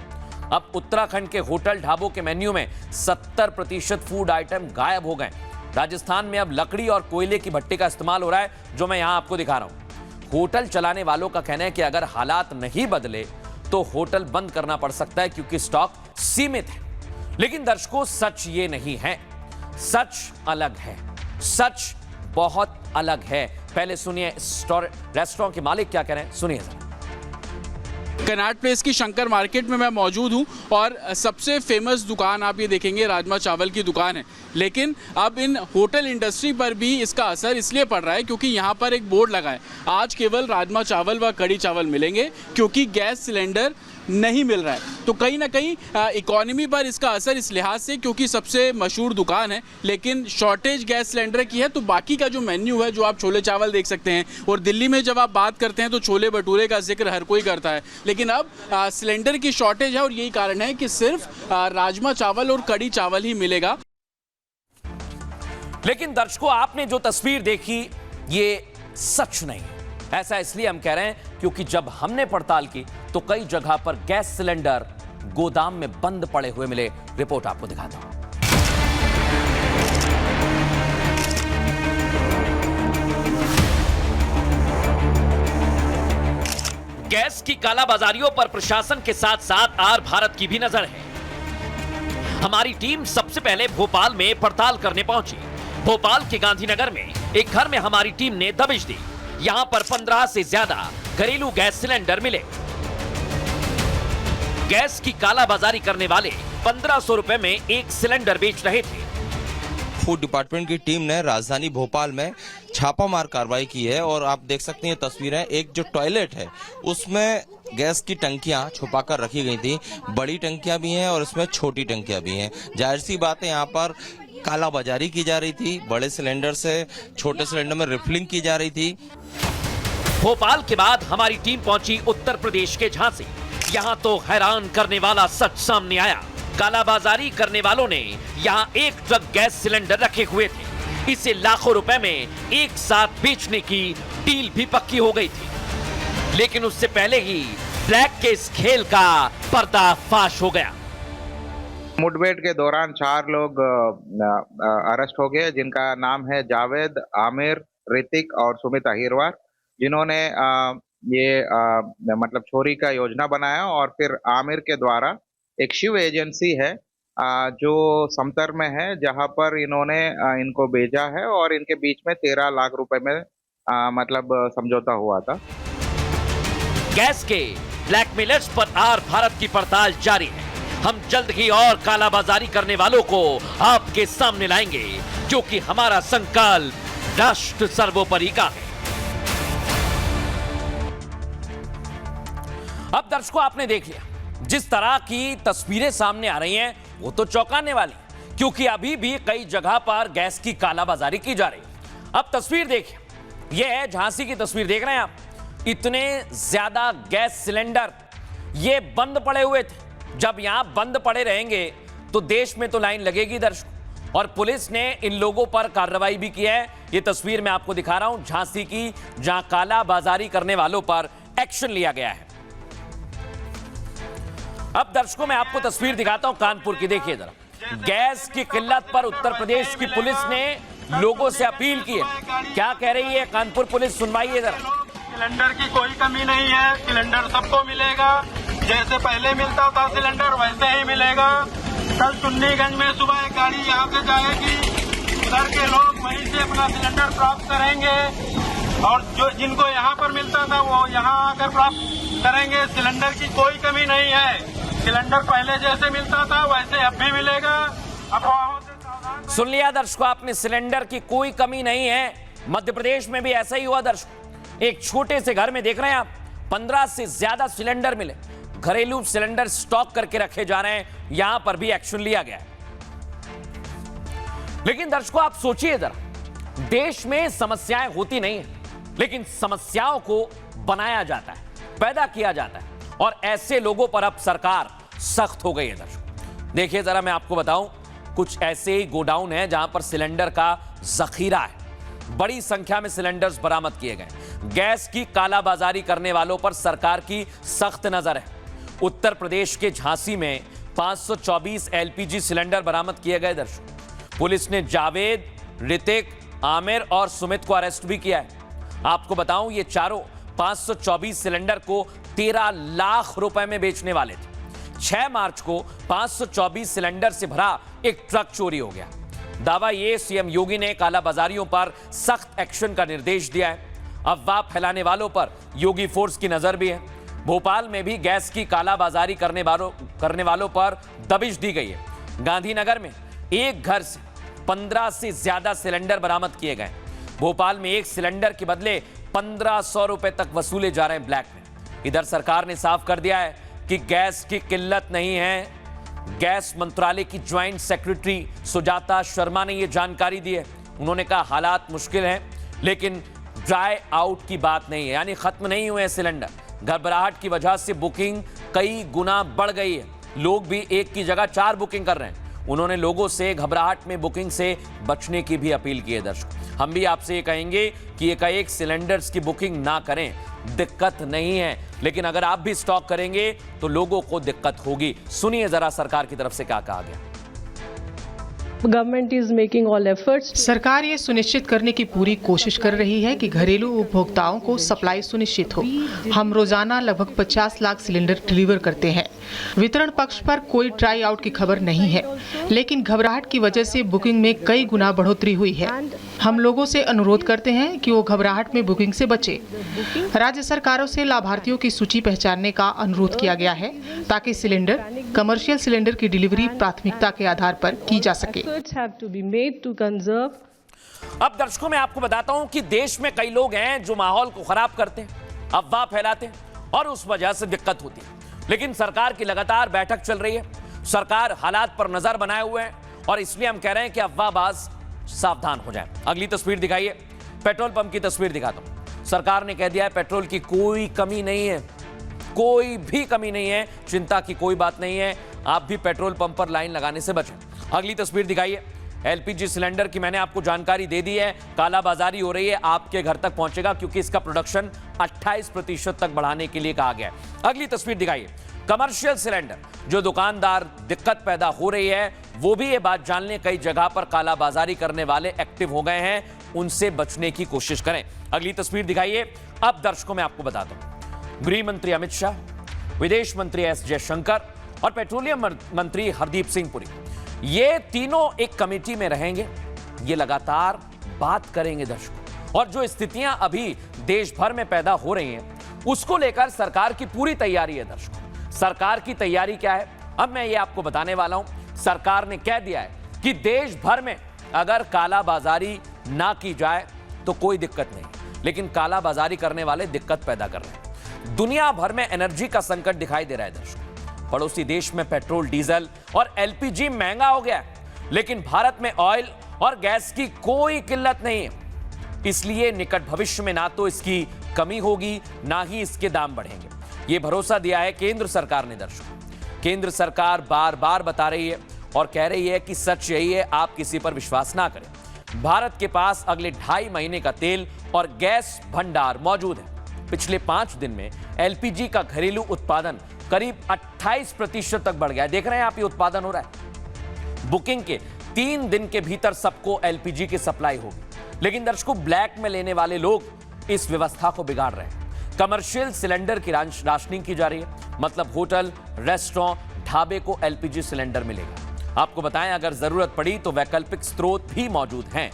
अब उत्तराखंड के होटल ढाबों के मेन्यू में 70% फूड आइटम गायब हो गए। राजस्थान में अब लकड़ी और कोयले की भट्टी का इस्तेमाल हो रहा है, जो मैं यहां आपको दिखा रहा हूं। होटल चलाने वालों का कहना है कि अगर हालात नहीं बदले तो होटल बंद करना पड़ सकता है क्योंकि स्टॉक सीमित है। लेकिन दर्शकों सच ये नहीं है, सच अलग है, सच बहुत अलग है। पहले सुनिए रेस्टोरेंट के मालिक क्या कह रहे हैं, सुनिए जरा। कनॉट प्लेस की शंकर मार्केट में मैं मौजूद हूं और सबसे फेमस दुकान आप ये देखेंगे राजमा चावल की दुकान है। लेकिन अब इन होटल इंडस्ट्री पर भी इसका असर इसलिए पड़ रहा है क्योंकि यहाँ पर एक बोर्ड लगा है, आज केवल राजमा चावल व कड़ी चावल मिलेंगे क्योंकि गैस सिलेंडर नहीं मिल रहा है। तो कहीं ना कहीं इकोनॉमी पर इसका असर इस लिहाज से क्योंकि सबसे मशहूर दुकान है, लेकिन शॉर्टेज गैस सिलेंडर की है। तो बाकी का जो मेन्यू है, जो आप छोले चावल देख सकते हैं, और दिल्ली में जब आप बात करते हैं तो छोले भटूरे का जिक्र हर कोई करता है, लेकिन अब सिलेंडर की शॉर्टेज है और यही कारण है कि सिर्फ राजमा चावल और कड़ी चावल ही मिलेगा। लेकिन दर्शकों आपने जो तस्वीर देखी ये सच नहीं, ऐसा इसलिए हम कह रहे हैं क्योंकि जब हमने पड़ताल की तो कई जगह पर गैस सिलेंडर गोदाम में बंद पड़े हुए मिले। रिपोर्ट आपको दिखाता हूं। गैस की कालाबाजारियों पर प्रशासन के साथ साथ आर भारत की भी नजर है। हमारी टीम सबसे पहले भोपाल में पड़ताल करने पहुंची। भोपाल के गांधीनगर में एक घर में हमारी टीम ने दबिश दी। यहां पर 15 से ज्यादा घरेलू गैस सिलेंडर मिले। गैस की कालाबाजारी करने वाले 1500 रुपए में एक सिलेंडर बेच रहे थे। फूड डिपार्टमेंट की टीम ने राजधानी भोपाल में छापामार कार्रवाई की है और आप देख सकते हैं तस्वीरें। एक जो टॉयलेट है उसमें गैस की टंकियां छुपाकर रखी गई थी। बड़ी टंकियां भी हैं और इसमें छोटी टंकियां भी हैं। जाहिर सी बात है यहाँ पर कालाबाजारी की जा रही थी। बड़े सिलेंडर से छोटे सिलेंडर में रिफिलिंग की जा रही थी। भोपाल के बाद हमारी टीम पहुंची उत्तर प्रदेश के झांसी। यहाँ तो हैरान करने वाला सच सामने आया। कालाबाजारी करने वालों ने यहाँ एक ट्रक गैस सिलेंडर रखे हुए थे। इसे लाखों रुपए में एक साथ बेचने की डील भी पक्की हो गई थी, लेकिन उससे पहले ही ब्लैक के इस खेल का पर्दाफाश हो गया। मुठभेड़ के दौरान 4 लोग अरेस्ट हो गए, जिनका नाम है जावेद, आमिर, ऋतिक और सुमित अहिरवार, जिन्होंने मतलब चोरी का योजना बनाया। और फिर आमिर के द्वारा एक शिव एजेंसी है जो समतर में है, जहां पर इन्होंने इनको भेजा है और इनके बीच में 13 लाख रुपए में मतलब समझौता हुआ था। गैस के ब्लैकमेलर्स पर आर भारत की पड़ताल जारी है। हम जल्द ही और कालाबाजारी करने वालों को आपके सामने लाएंगे, क्योंकि हमारा संकल्प राष्ट्र सर्वोपरि का है। अब दर्शकों, आपने देख लिया जिस तरह की तस्वीरें सामने आ रही हैं वो तो चौंकाने वाली, क्योंकि अभी भी कई जगह पर गैस की कालाबाजारी की जा रही है। अब तस्वीर देखिए, यह है झांसी की तस्वीर, देख रहे हैं आप। इतने ज्यादा गैस सिलेंडर ये बंद पड़े हुए थे। जब यहां बंद पड़े रहेंगे तो देश में तो लाइन लगेगी दर्शकों। और पुलिस ने इन लोगों पर कार्रवाई भी की है। ये तस्वीर मैं आपको दिखा रहा हूं झांसी की, जहां कालाबाजारी करने वालों पर एक्शन लिया गया है। अब दर्शकों, मैं आपको तस्वीर दिखाता हूं कानपुर की, देखिए जरा। गैस की किल्लत पर उत्तर प्रदेश की पुलिस ने लोगों से अपील की है। क्या कह रही है कानपुर पुलिस, सुनवाइए जरा। सिलेंडर की कोई कमी नहीं है, सिलेंडर सबको मिलेगा। जैसे पहले मिलता था सिलेंडर वैसे ही मिलेगा। कल चुन्नीगंज में सुबह एक गाड़ी यहाँ से जाएगी, उधर के लोग वहीं से अपना सिलेंडर प्राप्त करेंगे और जो जिनको यहाँ पर मिलता था वो यहाँ आकर प्राप्त करेंगे। सिलेंडर की कोई कमी नहीं है। सिलेंडर पहले जैसे मिलता था वैसे अब भी मिलेगा। अफवाहों से सावधान। सुन लिया दर्शकों आपने, सिलेंडर की कोई कमी नहीं है। मध्य प्रदेश में भी ऐसा ही हुआ दर्शकों। एक छोटे से घर में देख रहे हैं आप, 15 से ज्यादा सिलेंडर मिले। घरेलू सिलेंडर स्टॉक करके रखे जा रहे हैं। यहां पर भी एक्शन लिया गया है। लेकिन दर्शकों, आप सोचिए जरा, देश में समस्याएं होती नहीं है, लेकिन समस्याओं को बनाया जाता है, पैदा किया जाता है, और ऐसे लोगों पर अब सरकार सख्त हो गई है दर्शकों। देखिए जरा, मैं आपको बताऊं, कुछ ऐसे ही गोडाउन है जहां पर सिलेंडर का जखीरा है। बड़ी संख्या में सिलेंडर्स बरामद किए गए। गैस की कालाबाजारी करने वालों पर सरकार की सख्त नजर है। उत्तर प्रदेश के झांसी में 524 एलपीजी सिलेंडर बरामद किए गए दर्शकों। पुलिस ने जावेद, ऋतिक, आमिर और सुमित को अरेस्ट भी किया है। आपको बताऊं, ये चारों 524 सिलेंडर को 13 लाख रुपए में बेचने वाले थे। 6 मार्च को 524 सिलेंडर से भरा एक ट्रक चोरी हो गया। दावा ये, सीएम योगी ने कालाबाजारियों पर सख्त एक्शन का निर्देश दिया है। अफवाह फैलाने वालों पर योगी फोर्स की नजर भी है। भोपाल में भी गैस की कालाबाजारी करने वालों पर दबिश दी गई है। गांधीनगर में एक घर से 15 से ज्यादा सिलेंडर बरामद किए गए। भोपाल में एक सिलेंडर के बदले 1500 रुपए तक वसूले जा रहे हैं ब्लैक में। इधर सरकार ने साफ कर दिया है कि गैस की किल्लत नहीं है। गैस मंत्रालय की ज्वाइंट सेक्रेटरी सुजाता शर्मा ने यह जानकारी दी है। उन्होंने कहा हालात मुश्किल हैं, लेकिन ड्राई आउट की बात नहीं है, यानी खत्म नहीं हुए हैं सिलेंडर। घबराहट की वजह से बुकिंग कई गुना बढ़ गई है। लोग भी एक की जगह 4 बुकिंग कर रहे हैं। उन्होंने लोगों से घबराहट में बुकिंग से बचने की भी अपील की है। दर्शक, हम भी आपसे ये कहेंगे कि एक सिलेंडर्स की बुकिंग ना करें, दिक्कत नहीं है, लेकिन अगर आप भी स्टॉक करेंगे तो लोगों को दिक्कत होगी। सुनिए जरा सरकार की तरफ से क्या कहा गया। Government is making all efforts. सरकार ये सुनिश्चित करने की पूरी कोशिश कर रही है कि घरेलू उपभोक्ताओं को सप्लाई सुनिश्चित हो। हम रोजाना लगभग 50 लाख सिलेंडर डिलीवर करते हैं। वितरण पक्ष पर कोई ट्राई आउट की खबर नहीं है, लेकिन घबराहट की वजह से बुकिंग में कई गुना बढ़ोतरी हुई है। हम लोगों से अनुरोध करते हैं कि वो घबराहट में बुकिंग से बचे। राज्य सरकारों से लाभार्थियों की सूची पहचानने का अनुरोध किया गया है ताकि सिलेंडर, कमर्शियल सिलेंडर की डिलीवरी प्राथमिकता के आधार पर की जा सके। अब दर्शकों मैं आपको बताता हूं कि देश में कई लोग हैं जो माहौल को खराब करते हैं, अफवाह फैलाते हैं और उस वजह से दिक्कत होती है। लेकिन सरकार की लगातार बैठक चल रही है, सरकार हालात पर नजर बनाए हुए है और इसलिए हम कह रहे हैं कि अफवाहबाज सावधान हो जाए। अगली तस्वीर दिखाइए, पेट्रोल पंप की तस्वीर दिखाता हूं। सरकार ने कह दिया है पेट्रोल की कोई कमी नहीं है, कोई भी कमी नहीं है, चिंता की कोई बात नहीं है, आप भी पेट्रोल पंप पर लाइन लगाने से बचें। अगली तस्वीर दिखाइए, एलपीजी सिलेंडर की मैंने आपको जानकारी दे दी है, कालाबाजारी हो रही है, आपके घर तक पहुंचेगा क्योंकि इसका प्रोडक्शन 28% तक बढ़ाने के लिए कहा गया है। अगली तस्वीर दिखाइए, कमर्शियल सिलेंडर जो दुकानदार दिक्कत पैदा हो रही है वो भी ये बात जान लें, कई जगह पर कालाबाजारी करने वाले एक्टिव हो गए हैं, उनसे बचने की कोशिश करें। अगली तस्वीर दिखाइए। अब दर्शकों मैं आपको बताता हूं, गृह मंत्री अमित शाह, विदेश मंत्री एस जयशंकर और पेट्रोलियम मंत्री हरदीप सिंह पुरी, ये तीनों एक कमेटी में रहेंगे, ये लगातार बात करेंगे दर्शकों। और जो स्थितियां अभी देश भर में पैदा हो रही हैं उसको लेकर सरकार की पूरी तैयारी है दर्शकों। सरकार की तैयारी क्या है अब मैं ये आपको बताने वाला हूं। सरकार ने कह दिया है कि देश भर में अगर कालाबाजारी ना की जाए तो कोई दिक्कत नहीं, लेकिन कालाबाजारी करने वाले दिक्कत पैदा कर रहे हैं। दुनिया भर में एनर्जी का संकट दिखाई दे रहा है दर्शकों। पड़ोसी देश में पेट्रोल, डीजल और एलपीजी महंगा हो गया है, लेकिन भारत में ऑयल और गैस की कोई किल्लत नहीं है। इसलिए निकट भविष्य में ना तो इसकी कमी होगी ना ही इसके दाम बढ़ेंगे, ये भरोसा दिया है केंद्र सरकार ने दर्शकों। केंद्र सरकार बार बार बता रही है और कह रही है कि सच यही है, आप किसी पर विश्वास ना करें। भारत के पास अगले 2.5 महीने का तेल और गैस भंडार मौजूद है। पिछले 5 दिन में एलपीजी का घरेलू उत्पादन करीब 28% तक बढ़ गया। देख रहे हैं आप, ये उत्पादन हो रहा है। बुकिंग के 3 दिन के भीतर सबको एलपीजी की सप्लाई होगी, लेकिन दर्शकों ब्लैक में लेने वाले लोग इस व्यवस्था को बिगाड़ रहे हैं। कमर्शियल सिलेंडर की राशनिंग की जा रही है, मतलब होटल, रेस्टोरेंट, ढाबे को एलपीजी सिलेंडर मिलेगा। आपको बताएं अगर जरूरत पड़ी तो वैकल्पिक स्रोत भी मौजूद हैं।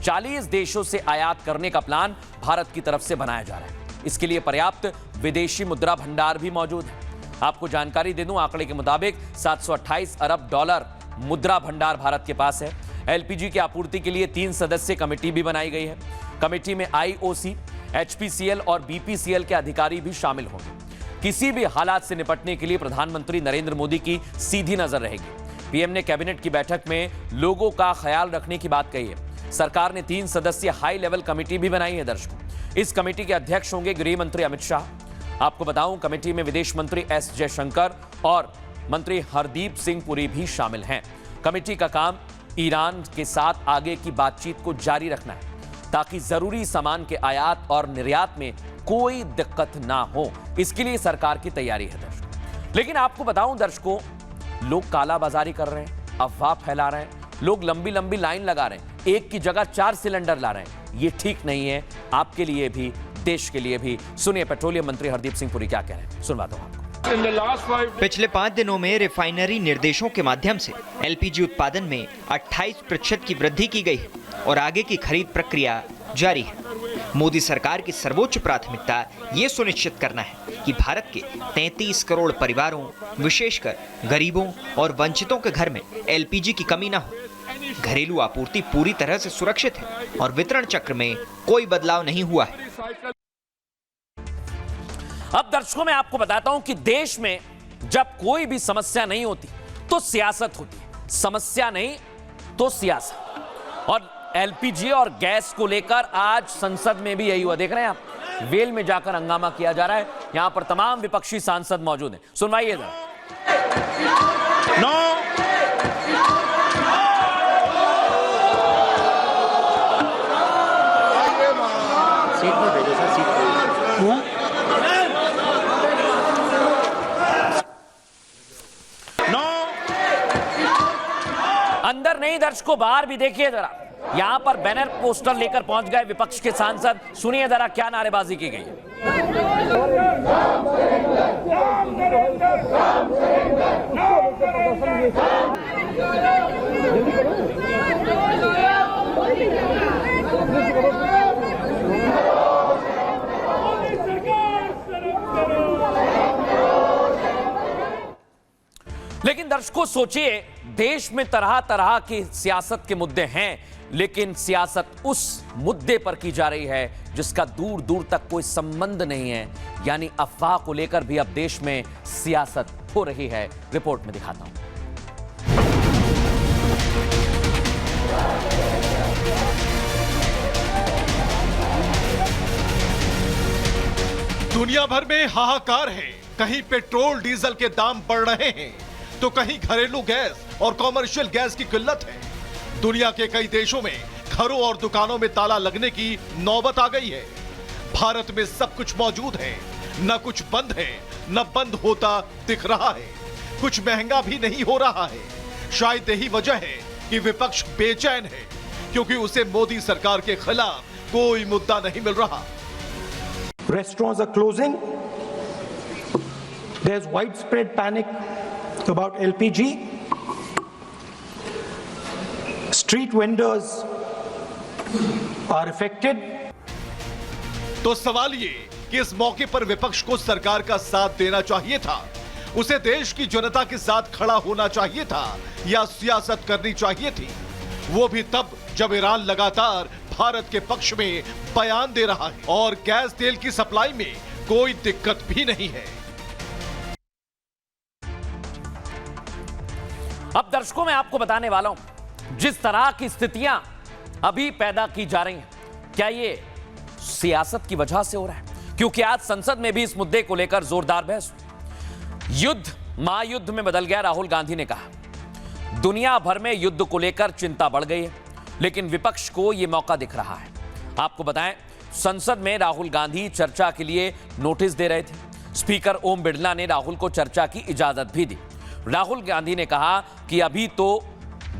40 देशों से आयात करने का प्लान भारत की तरफ से बनाया जा रहा है। इसके लिए पर्याप्त विदेशी मुद्रा भंडार भी मौजूद है। आपको जानकारी दे दूं, आंकड़े के मुताबिक 728 अरब डॉलर मुद्रा भंडार भारत के पास है। एलपीजी की आपूर्ति के लिए 3 सदस्यीय कमेटी भी बनाई गई है। कमेटी में आईओसी, एचपीसीएल और बीपीसीएल के अधिकारी भी शामिल होंगे। किसी भी हालात से निपटने के लिए प्रधानमंत्री नरेंद्र मोदी की सीधी नजर रहेगी। पीएम ने कैबिनेट की बैठक में लोगों का ख्याल रखने की बात कही है। सरकार ने 3 सदस्यीय हाई लेवल कमेटी भी बनाई है दर्शकों। इस कमेटी के अध्यक्ष होंगे गृह मंत्री अमित शाह। आपको बताऊं, कमेटी में विदेश मंत्री एस जयशंकर और मंत्री हरदीप सिंह पुरी भी शामिल हैं। कमेटी का काम ईरान के साथ आगे की बातचीत को जारी रखना है ताकि जरूरी सामान के आयात और निर्यात में कोई दिक्कत ना हो। इसके लिए सरकार की तैयारी है दर्शकों। लेकिन आपको बताऊं दर्शकों, लोग कालाबाजारी कर रहे हैं, अफवाह फैला रहे हैं, लोग लंबी लंबी लाइन लगा रहे हैं, एक की जगह 4 सिलेंडर ला रहे हैं। ये ठीक नहीं है, आपके लिए भी, देश के लिए भी। सुनिए पेट्रोलियम मंत्री हरदीप सिंह पुरी क्या कह रहे हैं, सुनवाता हूं आपको। पिछले 5 दिनों में रिफाइनरी निर्देशों के माध्यम से एलपीजी उत्पादन में 28% की वृद्धि की गई है और आगे की खरीद प्रक्रिया जारी है। मोदी सरकार की सर्वोच्च प्राथमिकता ये सुनिश्चित करना है कि भारत के 33 करोड़ परिवारों, विशेषकर गरीबों और वंचितों के घर में एलपीजी की कमी न हो। घरेलू आपूर्ति पूरी तरह से सुरक्षित है और वितरण चक्र में कोई बदलाव नहीं हुआ है। अब दर्शकों मैं आपको बताता हूं कि देश में जब कोई भी समस्या नहीं होती तो सियासत होती है, समस्या नहीं तो सियासत। और एलपीजी और गैस को लेकर आज संसद में भी यही हुआ। देख रहे हैं आप, वेल में जाकर हंगामा किया जा रहा है। यहां पर तमाम विपक्षी सांसद मौजूद हैं, सुनवाइए जरा। सीट पर भेजो सर, सीट पर। अंदर नहीं दर्शकों, बाहर भी देखिए जरा, यहां पर बैनर पोस्टर लेकर पहुंच गए विपक्ष के सांसद। सुनिए जरा क्या नारेबाजी की गई है। लेकिन दर्शकों सोचिए, देश में तरह तरह की सियासत के मुद्दे हैं, लेकिन सियासत उस मुद्दे पर की जा रही है जिसका दूर दूर तक कोई संबंध नहीं है, यानी अफवाह को लेकर भी अब देश में सियासत हो रही है। रिपोर्ट में दिखाता हूं। दुनिया भर में हाहाकार है। कहीं पेट्रोल डीजल के दाम बढ़ रहे हैं तो कहीं घरेलू गैस और कॉमर्शियल गैस की किल्लत है। दुनिया के कई देशों में घरों और दुकानों में ताला लगने की नौबत आ गई है। भारत में सब कुछ मौजूद है, न कुछ बंद है, न बंद होता दिख रहा है। कुछ महंगा भी नहीं हो रहा है। शायद यही वजह है कि विपक्ष बेचैन है, क्योंकि उसे मोदी सरकार के खिलाफ कोई मुद्दा नहीं मिल रहा। Restaurants are closing. There's widespread panic about LPG. Street vendors are affected. तो सवाल ये कि इस मौके पर विपक्ष को सरकार का साथ देना चाहिए था, उसे देश की जनता के साथ खड़ा होना चाहिए था, या सियासत करनी चाहिए थी, वो भी तब जब ईरान लगातार भारत के पक्ष में बयान दे रहा है और गैस तेल की सप्लाई में कोई दिक्कत भी नहीं है। अब दर्शकों मैं आपको बताने वाला हूं, जिस तरह की स्थितियां अभी पैदा की जा रही हैं, क्या ये सियासत की वजह से हो रहा है? क्योंकि आज संसद में भी इस मुद्दे को लेकर जोरदार बहस हुई। युद्ध महायुद्ध में बदल गया, राहुल गांधी ने कहा। दुनिया भर में युद्ध को लेकर चिंता बढ़ गई है, लेकिन विपक्ष को यह मौका दिख रहा है। आपको बताएं, संसद में राहुल गांधी चर्चा के लिए नोटिस दे रहे थे। स्पीकर ओम बिरला ने राहुल को चर्चा की इजाजत भी दी। राहुल गांधी ने कहा कि अभी तो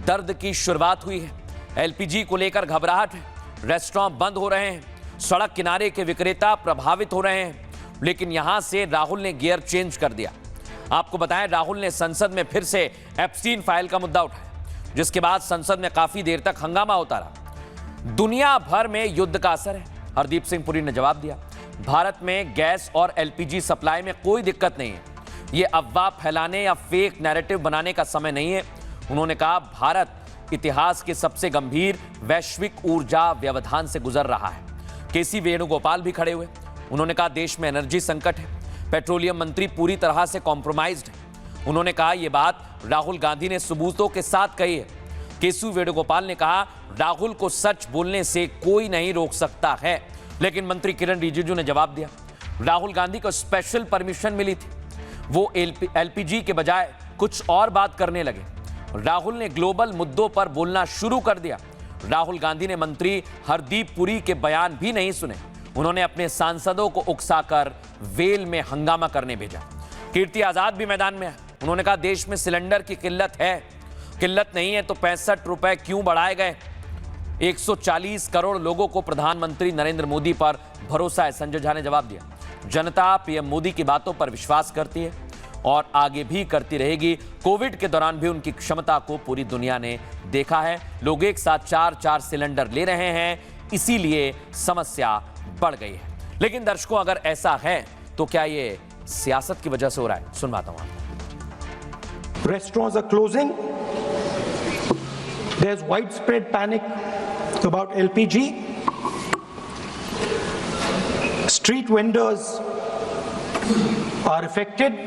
दर्द की शुरुआत हुई है, एलपीजी को लेकर घबराहट है, रेस्टोरेंट बंद हो रहे हैं, सड़क किनारे के विक्रेता प्रभावित हो रहे हैं। लेकिन यहां से राहुल ने गियर चेंज कर दिया। आपको बताएं, राहुल ने संसद में फिर से एप्स्टीन फाइल का मुद्दा उठाया, जिसके बाद संसद में काफी देर तक हंगामा होता रहा। दुनिया भर में युद्ध का असर है, हरदीप सिंह पुरी ने जवाब दिया। भारत में गैस और एलपीजी सप्लाई में कोई दिक्कत नहीं है। यह अफवाह फैलाने या फेक नैरेटिव बनाने का समय नहीं है। उन्होंने कहा, भारत इतिहास के सबसे गंभीर वैश्विक ऊर्जा व्यवधान से गुजर रहा है। केसी वेणुगोपाल भी खड़े हुए। उन्होंने कहा, देश में एनर्जी संकट है, पेट्रोलियम मंत्री पूरी तरह से कॉम्प्रोमाइज्ड है। उन्होंने कहा, यह बात राहुल गांधी ने सबूतों के साथ कही है। केसी वेणुगोपाल ने कहा, राहुल को सच बोलने से कोई नहीं रोक सकता है। लेकिन मंत्री किरण रिजिजू ने जवाब दिया, राहुल गांधी को स्पेशल परमिशन मिली थी, वो एलपीजी के बजाय कुछ और बात करने लगे। राहुल ने ग्लोबल मुद्दों पर बोलना शुरू कर दिया। राहुल गांधी ने मंत्री हरदीप पुरी के बयान भी नहीं सुने। उन्होंने अपने सांसदों को उकसाकर वेल में हंगामा करने भेजा। कीर्ति आजाद भी मैदान में है। उन्होंने कहा, देश में सिलेंडर की किल्लत है, किल्लत नहीं है तो 65 रुपए क्यों बढ़ाए गए? 140 करोड़ लोगों को प्रधानमंत्री नरेंद्र मोदी पर भरोसा है। संजय झा ने जवाब दिया, जनता पीएम मोदी की बातों पर विश्वास करती है और आगे भी करती रहेगी। कोविड के दौरान भी उनकी क्षमता को पूरी दुनिया ने देखा है। लोग एक साथ 4-4 सिलेंडर ले रहे हैं, इसीलिए समस्या बढ़ गई है। लेकिन दर्शकों, अगर ऐसा है तो क्या ये सियासत की वजह से हो रहा है? सुनवाता हूं आपको। Restaurants are closing. There's widespread panic about LPG. Street vendors are affected.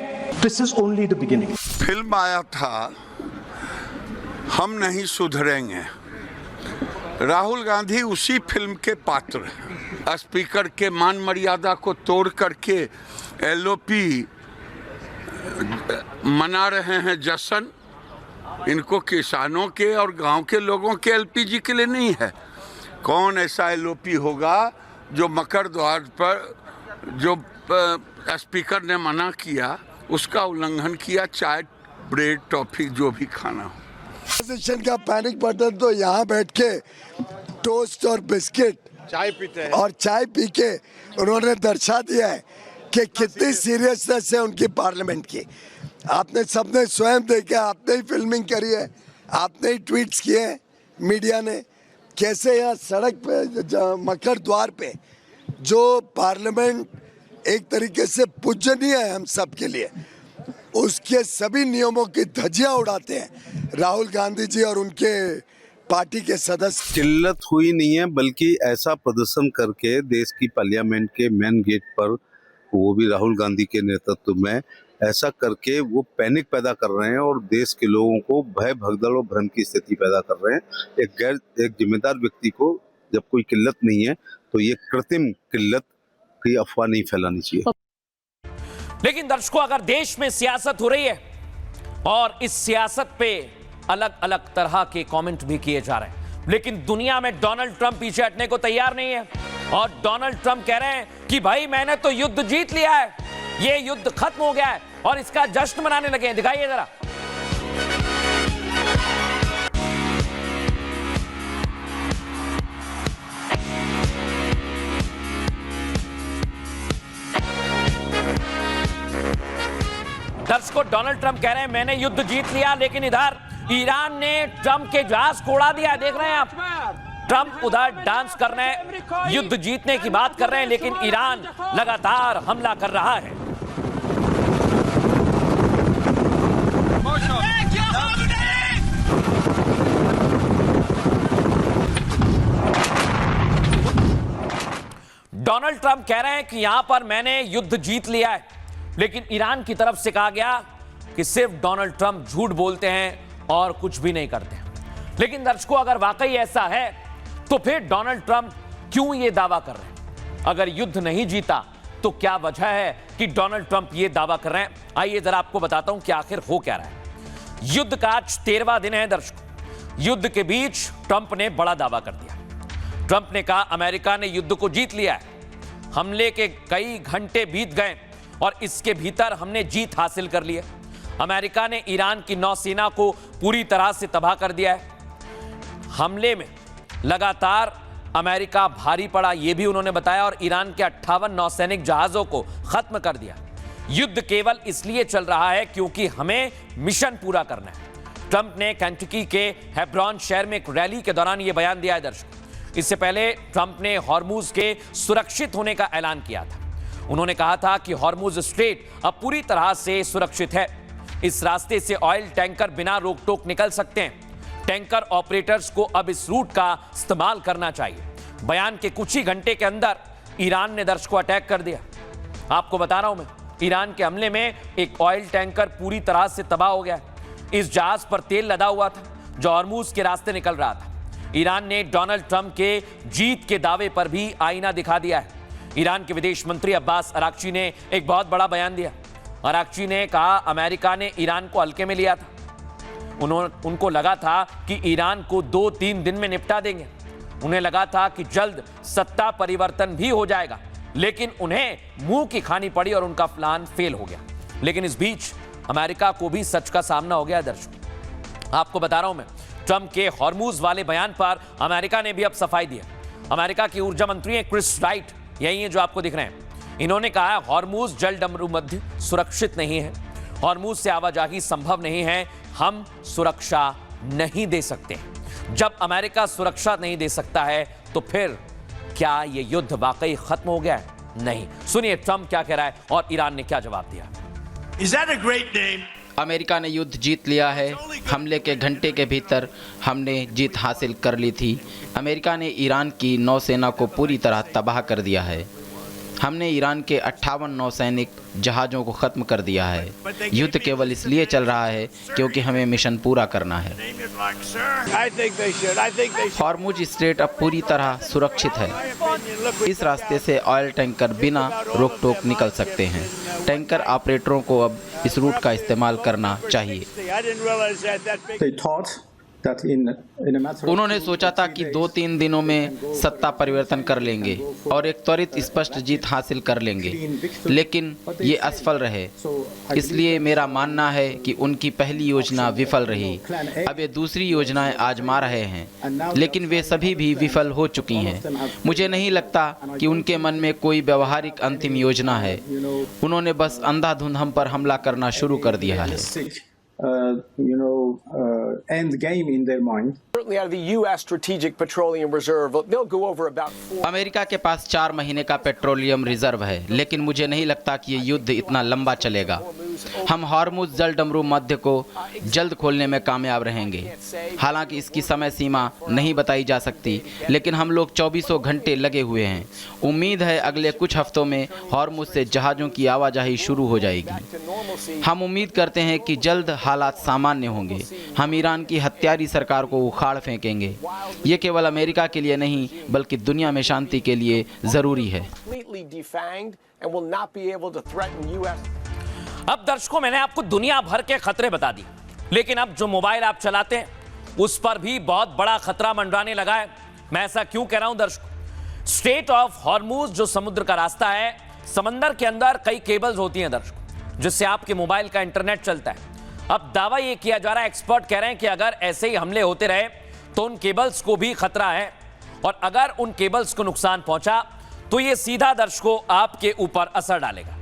This is only the beginning. Film आया था, हम नहीं सुधरेंगे। राहुल गांधी उसी फिल्म के पात्र हैं। स्पीकर के मान मर्यादा को तोड़ करके एलओपी मना रहे हैं जश्न। इनको किसानों के और गांव के लोगों के एलपीजी के लिए नहीं है। कौन ऐसा एलओपी होगा जो मकर द्वार पर जो स्पीकर ने मना किया उसका उल्लंघन किया, चाय ब्रेड टॉफी जो भी खाना हो। ऑपोजिशन का पैनिक बटन तो यहाँ बैठ के टोस्ट और बिस्किट चाय पीते हैं और चाय पी के उन्होंने दर्शा दिया है कि कितनी सीरियसनेस है उनकी पार्लियामेंट की। आपने सबने स्वयं देखा, आपने ही फिल्मिंग करी है, आपने ही ट्वीट्स किए हैं, मीडिया ने, कैसे यहाँ सड़क पे मकर द्वार पे जो पार्लियामेंट एक तरीके से पूजनीय है हम सब के लिए, उसके सभी नियमों की धज्जियां उड़ाते हैं राहुल गांधी जी और उनके पार्टी के सदस्य। किल्लत हुई नहीं है, बल्कि ऐसा प्रदर्शन करके देश की पार्लियामेंट के मेन गेट पर, वो भी राहुल गांधी के नेतृत्व में, ऐसा करके वो पैनिक पैदा कर रहे हैं और देश के लोगों को भय भगदड़ और भ्रम की स्थिति पैदा कर रहे हैं। एक जिम्मेदार व्यक्ति को जब कोई किल्लत नहीं है तो ये कृत्रिम किल्लत की अफवाह नहीं फैलानी चाहिए। लेकिन दर्शकों, अगर देश में सियासत हो रही है और इस सियासत पे अलग अलग तरह के कमेंट भी किए जा रहे हैं, लेकिन दुनिया में डोनाल्ड ट्रंप पीछे हटने को तैयार नहीं है। और डोनाल्ड ट्रंप कह रहे हैं कि भाई मैंने तो युद्ध जीत लिया है, ये युद्ध खत्म हो गया है और इसका जश्न मनाने लगे हैं। दिखाइए जरा। दर्शकों, डोनाल्ड ट्रंप कह रहे हैं मैंने युद्ध जीत लिया, लेकिन इधर ईरान ने ट्रंप के जहाज को उड़ा दिया। देख रहे हैं आप, ट्रंप उधर डांस कर रहे हैं, युद्ध जीतने की बात कर रहे हैं, लेकिन ईरान लगातार हमला कर रहा है। डोनाल्ड ट्रंप कह रहे हैं कि यहां पर मैंने युद्ध जीत लिया है, लेकिन ईरान की तरफ से कहा गया कि सिर्फ डोनाल्ड ट्रंप झूठ बोलते हैं और कुछ भी नहीं करते। लेकिन दर्शकों, अगर वाकई ऐसा है तो फिर डोनाल्ड ट्रंप क्यों यह दावा कर रहे हैं? अगर युद्ध नहीं जीता तो क्या वजह है कि डोनाल्ड ट्रंप यह दावा कर रहे हैं? आइए जरा आपको बताता हूं कि आखिर हो क्या रहा है। युद्ध का आज 13वां दिन है दर्शकों। युद्ध के बीच ट्रंप ने बड़ा दावा कर दिया। ट्रंप ने कहा अमेरिका ने युद्ध को जीत लिया है, हमले के कई घंटे बीत गए और इसके भीतर हमने जीत हासिल कर ली है। अमेरिका ने ईरान की नौसेना को पूरी तरह से तबाह कर दिया है। हमले में लगातार अमेरिका भारी पड़ा, यह भी उन्होंने बताया, और ईरान के 58 नौसैनिक जहाजों को खत्म कर दिया। युद्ध केवल इसलिए चल रहा है क्योंकि हमें मिशन पूरा करना है। ट्रंप ने केंटकी के हेब्रॉन शहर में एक रैली के दौरान यह बयान दिया है दर्शकों। इससे पहले ट्रंप ने हॉर्मुज के सुरक्षित होने का ऐलान किया था। उन्होंने कहा था कि हॉर्मुज स्ट्रेट अब पूरी तरह से सुरक्षित है। इस रास्ते से ऑयल टैंकर बिना रोक टोक निकल सकते हैं। टैंकर ऑपरेटर्स को अब इस रूट का इस्तेमाल करना चाहिए। बयान के कुछ ही घंटे के अंदर ईरान ने दर्शकों अटैक कर दिया। आपको बता रहा हूं मैं, ईरान के हमले में एक ऑयल टैंकर पूरी तरह से तबाह हो गया। इस जहाज पर तेल लदा हुआ था जो हॉर्मुज के रास्ते निकल रहा था। ईरान ने डोनाल्ड ट्रंप के जीत के दावे पर भी आईना दिखा दिया है। ईरान के विदेश मंत्री अब्बास अराक्ची ने एक बहुत बड़ा बयान दिया। अराक्ची ने कहा अमेरिका ने ईरान को हल्के में लिया था। उनको लगा था कि ईरान को 2-3 दिन में निपटा देंगे। उन्हें लगा था कि जल्द सत्ता परिवर्तन भी हो जाएगा, लेकिन उन्हें मुंह की खानी पड़ी और उनका प्लान फेल हो गया। लेकिन इस बीच अमेरिका को भी सच का सामना हो गया दर्शकों। आपको बता रहा हूं मैं, ट्रंप के हॉर्मुज वाले बयान पर अमेरिका ने भी अब सफाई दी है। अमेरिका की ऊर्जा मंत्री हैं क्रिस राइट, यही है जो आपको दिख रहे हैं। इन्होंने कहा हॉर्मुज जल मध्य सुरक्षित नहीं है, हॉर्मुज से आवाजाही संभव नहीं है, हम सुरक्षा नहीं दे सकते। जब अमेरिका सुरक्षा नहीं दे सकता है तो फिर क्या यह युद्ध वाकई खत्म हो गया है? नहीं। सुनिए ट्रंप क्या कह रहा है और ईरान ने क्या जवाब दिया। अमेरिका ने युद्ध जीत लिया है, हमले के घंटे के भीतर हमने जीत हासिल कर ली थी। अमेरिका ने ईरान की नौसेना को पूरी तरह तबाह कर दिया है। हमने ईरान के 58 नौसैनिक जहाज़ों को ख़त्म कर दिया है। युद्ध केवल इसलिए चल रहा है क्योंकि हमें मिशन पूरा करना है। हॉर्मुज स्ट्रेट अब पूरी तरह सुरक्षित है। इस रास्ते से ऑयल टैंकर बिना रोक टोक निकल सकते हैं। टैंकर ऑपरेटरों को अब इस रूट का इस्तेमाल करना चाहिए। उन्होंने सोचा था कि 2-3 दिनों में सत्ता परिवर्तन कर लेंगे और एक त्वरित स्पष्ट जीत हासिल कर लेंगे, लेकिन ये असफल रहे। इसलिए मेरा मानना है कि उनकी पहली योजना विफल रही। अब ये दूसरी योजनाएं आजमा रहे हैं, लेकिन वे सभी भी विफल हो चुकी हैं। मुझे नहीं लगता कि उनके मन में कोई व्यवहारिक अंतिम योजना है। उन्होंने बस अंधाधुंध हम पर हमला करना शुरू कर दिया है। end game in their mind. Certainly out of the U.S. Strategic Petroleum Reserve, they'll go over about 4. America के पास 4 महीने का पेट्रोलियम रिजर्व है, लेकिन मुझे नहीं लगता कि ये युद्ध इतना लंबा चलेगा। हम हॉर्मुज़ जल डमरू मध्य को जल्द खोलने में कामयाब रहेंगे। हालांकि इसकी समय सीमा नहीं बताई जा सकती, लेकिन हम लोग 24 घंटे लगे हुए हैं। उम्मीद है अगले कुछ हफ्तों में हॉर्मुज़ से जहाज़ों की आवाजाही शुरू हो जाएगी। हम उम्मीद करते हैं कि जल्द हालात सामान्य होंगे। हम ईरान की हत्यारी सरकार को उखाड़ फेंकेंगे। ये केवल अमेरिका के लिए नहीं, बल्कि दुनिया में शांति के लिए ज़रूरी है। अब दर्शकों, मैंने आपको दुनिया भर के खतरे बता दिए, लेकिन अब जो मोबाइल आप चलाते हैं उस पर भी बहुत बड़ा खतरा मंडराने लगा है। मैं ऐसा क्यों कह रहा हूं दर्शकों? स्ट्रेट ऑफ हॉर्मुज़ जो समुद्र का रास्ता है, समंदर के अंदर कई केबल्स होती हैं दर्शकों, जिससे आपके मोबाइल का इंटरनेट चलता है। अब दावा यह किया जा रहा है, एक्सपर्ट कह रहे हैं कि अगर ऐसे ही हमले होते रहे तो उन केबल्स को भी खतरा है, और अगर उन केबल्स को नुकसान पहुंचा तो यह सीधा दर्शकों आपके ऊपर असर डालेगा।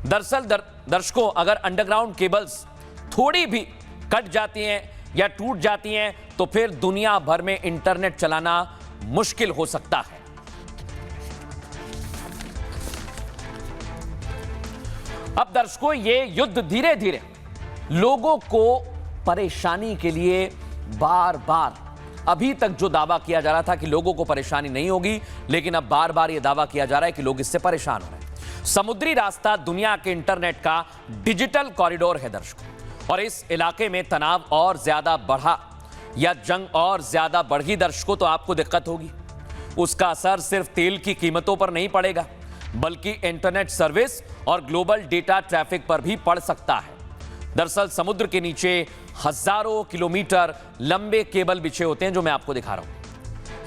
दरअसल दर्शकों, अगर अंडरग्राउंड केबल्स थोड़ी भी कट जाती हैं या टूट जाती हैं तो फिर दुनिया भर में इंटरनेट चलाना मुश्किल हो सकता है। अब दर्शकों, ये युद्ध धीरे धीरे लोगों को परेशानी के लिए बार बार, अभी तक जो दावा किया जा रहा था कि लोगों को परेशानी नहीं होगी, लेकिन अब बार बार यह दावा किया जा रहा है कि लोग इससे परेशान हो रहे हैं। समुद्री रास्ता दुनिया के इंटरनेट का डिजिटल कॉरिडोर है दर्शकों, और इस इलाके में तनाव और ज्यादा बढ़ा या जंग और ज्यादा बढ़ी दर्शकों तो आपको दिक्कत होगी। उसका असर सिर्फ तेल की कीमतों पर नहीं पड़ेगा, बल्कि इंटरनेट सर्विस और ग्लोबल डेटा ट्रैफिक पर भी पड़ सकता है। दरअसल समुद्र के नीचे हजारों किलोमीटर लंबे केबल बिछे होते हैं, जो मैं आपको दिखा रहा हूं।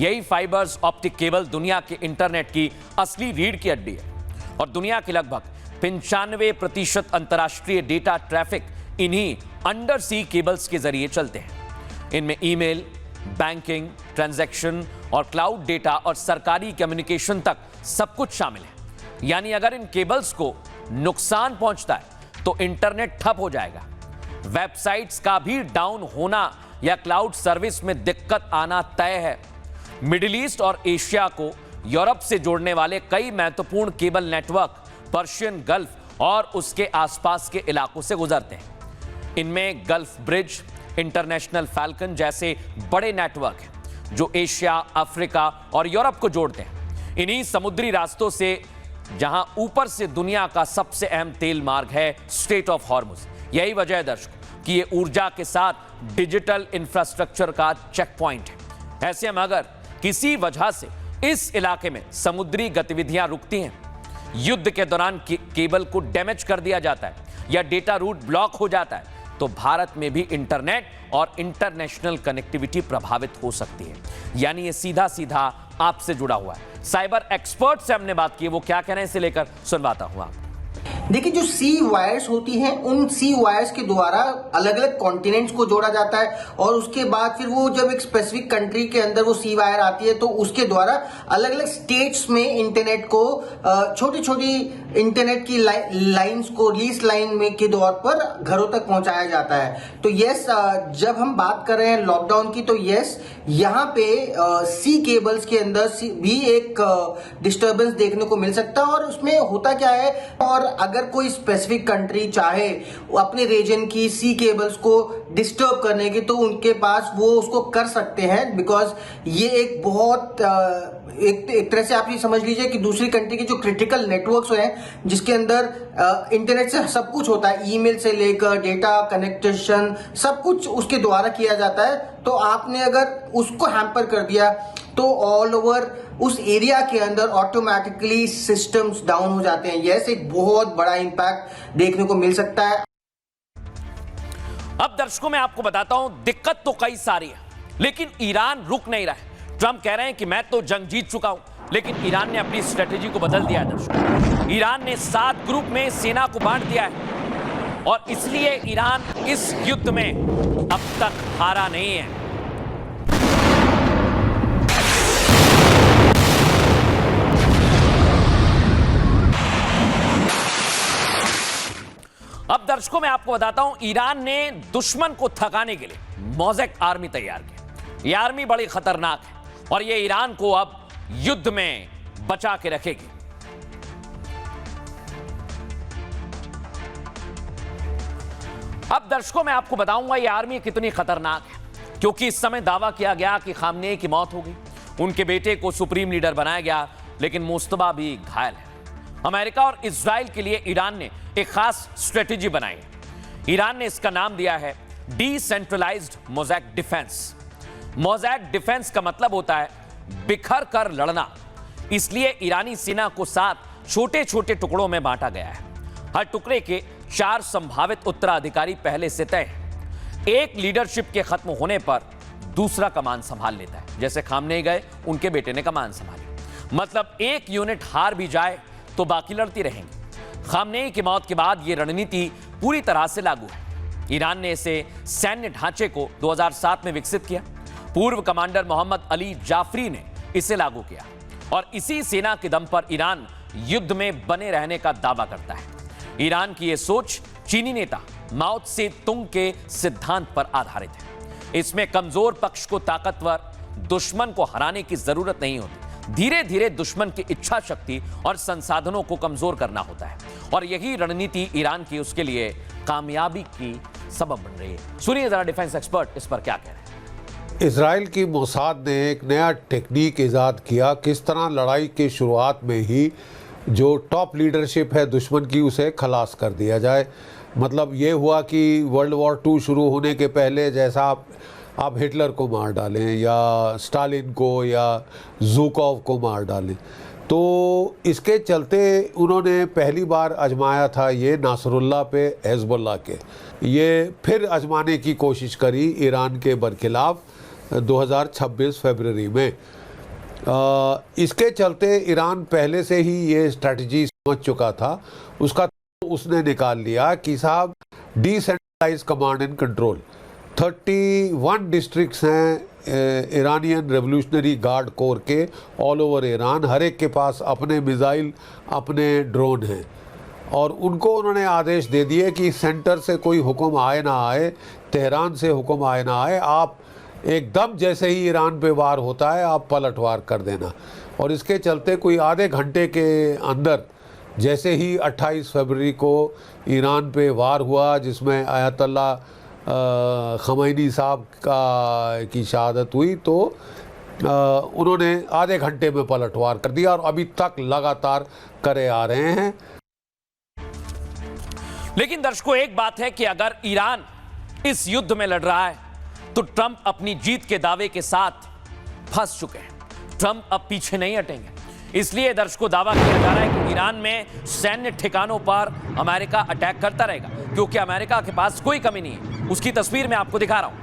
यही फाइबर्स ऑप्टिक केबल दुनिया के इंटरनेट की असली रीढ़ की हड्डी है, और दुनिया के लगभग 95% अंतर्राष्ट्रीय डेटा ट्रैफिक इन्हीं अंडर सी केबल्स के जरिए चलते हैं। इनमें ईमेल, बैंकिंग, ट्रांजैक्शन और क्लाउड डेटा और सरकारी कम्युनिकेशन तक सब कुछ शामिल है। यानी अगर इन केबल्स को नुकसान पहुंचता है तो इंटरनेट ठप हो जाएगा। वेबसाइट्स का भी डाउन होना या क्लाउड सर्विस में दिक्कत आना तय है। मिडिल ईस्ट और एशिया को यूरोप से जोड़ने वाले कई महत्वपूर्ण केबल नेटवर्क पर्शियन गल्फ और उसके आसपास के इलाकों से गुजरते हैं। इनमें गल्फ ब्रिज, इंटरनेशनल फैल्कन जैसे बड़े नेटवर्क हैं जो एशिया, अफ्रीका और यूरोप को जोड़ते हैं। इन्हीं समुद्री रास्तों से, जहां ऊपर से दुनिया का सबसे अहम तेल मार्ग है स्ट्रेट ऑफ हॉर्मुज़। यही वजह है दर्शकों कि ये ऊर्जा के साथ डिजिटल इंफ्रास्ट्रक्चर का चेक पॉइंट है। ऐसे में अगर किसी वजह से इस इलाके में समुद्री गतिविधियां रुकती हैं, युद्ध के दौरान केबल को डैमेज कर दिया जाता है या डेटा रूट ब्लॉक हो जाता है, तो भारत में भी इंटरनेट और इंटरनेशनल कनेक्टिविटी प्रभावित हो सकती है। यानी ये सीधा सीधा आपसे जुड़ा हुआ है। साइबर एक्सपर्ट से हमने बात की, वो क्या कह रहे हैं इसे लेकर सुनवाता हूं आप। देखिए, जो सी वायर्स होती हैं, उन सी वायर्स के द्वारा अलग अलग कॉन्टिनेंट्स को जोड़ा जाता है, और उसके बाद फिर वो जब एक स्पेसिफिक कंट्री के अंदर वो सी वायर आती है तो उसके द्वारा अलग अलग स्टेट्स में इंटरनेट को, छोटी छोटी इंटरनेट की लाइंस को लीज लाइन में के तौर पर घरों तक पहुंचाया जाता है। तो यस, जब हम बात कर रहे हैं लॉकडाउन की, तो यस, यहाँ पे सी केबल्स के अंदर भी एक डिस्टर्बेंस देखने को मिल सकता है। और उसमें होता क्या है, और अगर कोई स्पेसिफिक कंट्री चाहे अपने रीजन की सी केबल्स को डिस्टर्ब करने की, तो उनके पास वो उसको कर सकते हैं, बिकॉज ये एक बहुत एक तरह से आप ये समझ लीजिए कि दूसरी कंट्री के जो क्रिटिकल नेटवर्क्स हैं, जिसके अंदर इंटरनेट से सब कुछ होता है, ईमेल से लेकर डेटा कनेक्टेशन सब कुछ उसके द्वारा किया जाता है। तो आपने अगर उसको हैम्पर कर दिया तो ऑल ओवर उस एरिया के अंदर ऑटोमेटिकली सिस्टम्स डाउन हो जाते हैं। यस, एक बहुत बड़ा इंपैक्ट देखने को मिल सकता है। अब दर्शकों, मैं आपको बताता हूं, दिक्कत तो कई सारी है, लेकिन ईरान रुक नहीं रहा है। ट्रंप कह रहे हैं कि मैं तो जंग जीत चुका हूं, लेकिन ईरान ने अपनी स्ट्रेटेजी को बदल दिया है दर्शकों। ईरान ने 7 ग्रुप में सेना को बांट दिया है। और इसलिए ईरान इस युद्ध में अब तक हारा नहीं है। अब दर्शकों मैं आपको बताता हूं, ईरान ने दुश्मन को थकाने के लिए मोज़ेक आर्मी तैयार की। यह आर्मी बड़ी खतरनाक है और यह ईरान को अब युद्ध में बचा के रखेगी। अब दर्शकों मैं आपको बताऊंगा यह आर्मी कितनी खतरनाक है, क्योंकि इस समय दावा किया गया कि खामनेई की मौत हो गई, उनके बेटे को सुप्रीम लीडर बनाया गया, लेकिन मुस्तबा भी घायल है। अमेरिका और इजराइल के लिए ईरान ने एक खास स्ट्रेटेजी बनाई है। ईरान ने इसका नाम दिया है decentralised mosaic defence. Mosaic defence का मतलब होता है बिखर कर लड़ना। इसलिए ईरानी सेना को 7 छोटे छोटे टुकड़ों में बांटा गया है। हर टुकड़े के 4 संभावित उत्तराधिकारी पहले से तय हैं। एक लीडरशिप के खत्म होने पर दूसरा कमान संभाल लेता है। जैसे खामनेई गए, उनके बेटे ने कमान संभाली। मतलब एक यूनिट हार भी जाए तो बाकी लड़ती रहेंगी। खामनेई की मौत के बाद यह रणनीति पूरी तरह से लागू है। ईरान ने इसे सैन्य ढांचे को 2007 में विकसित किया। पूर्व कमांडर मोहम्मद अली जाफरी ने इसे लागू किया और इसी सेना के दम पर ईरान युद्ध में बने रहने का दावा करता है। ईरान की यह सोच चीनी नेता माओ त्से तुंग के सिद्धांत पर आधारित है। इसमें कमजोर पक्ष को ताकतवर, दुश्मन को हराने की जरूरत नहीं होती। धीरे धीरे दुश्मन की इच्छा शक्ति और संसाधनों को कमजोर करना होता है और यही रणनीति ईरान की उसके लिए कामयाबी की सबब बन रही है। सुनिए जरा डिफेंस एक्सपर्ट इस पर क्या कह रहे हैं। इजराइल की मोसाद ने एक नया टेक्निक ईजाद किया, किस तरह लड़ाई की शुरुआत में ही जो टॉप लीडरशिप है दुश्मन की उसे खलास कर दिया जाए। मतलब ये हुआ कि वर्ल्ड वॉर 2 शुरू होने के पहले जैसा आप हिटलर को मार डालें या स्टालिन को या ज़ुकोव को मार डालें, तो इसके चलते उन्होंने पहली बार आजमाया था ये नासरुल्लाह पे हिज़्बुल्लाह के। ये फिर आजमाने की कोशिश करी ईरान के बरखिलाफ 2026 फरवरी में। इसके चलते ईरान पहले से ही ये स्ट्रेटजी समझ चुका था। उसका उसने निकाल लिया कि साहब decentralise command and control. 31 districts हैं ईरानियन रेवोल्यूशनरी गार्ड कोर के ऑल ओवर ईरान। हर एक के पास अपने मिसाइल, अपने ड्रोन हैं और उनको उन्होंने आदेश दे दिए कि सेंटर से कोई हुक्म आए ना आए, तेहरान से हुक्म आए ना आए, आप एकदम जैसे ही ईरान पे वार होता है आप पलटवार कर देना। और इसके चलते कोई आधे घंटे के अंदर जैसे ही 28 फरवरी को ईरान पे वार हुआ, जिसमें आयतुल्लाह खमैनी साहब की शहादत हुई, तो उन्होंने आधे घंटे में पलटवार कर दिया और अभी तक लगातार करे आ रहे हैं। लेकिन दर्शकों एक बात है कि अगर ईरान इस युद्ध में लड़ रहा है तो ट्रंप अपनी जीत के दावे के साथ फंस चुके हैं। ट्रंप अब पीछे नहीं हटेंगे। इसलिए दर्शकों दावा किया जा रहा है कि ईरान में सैन्य ठिकानों पर अमेरिका अटैक करता रहेगा, क्योंकि अमेरिका के पास कोई कमी नहीं है। उसकी तस्वीर मैं आपको दिखा रहा हूं।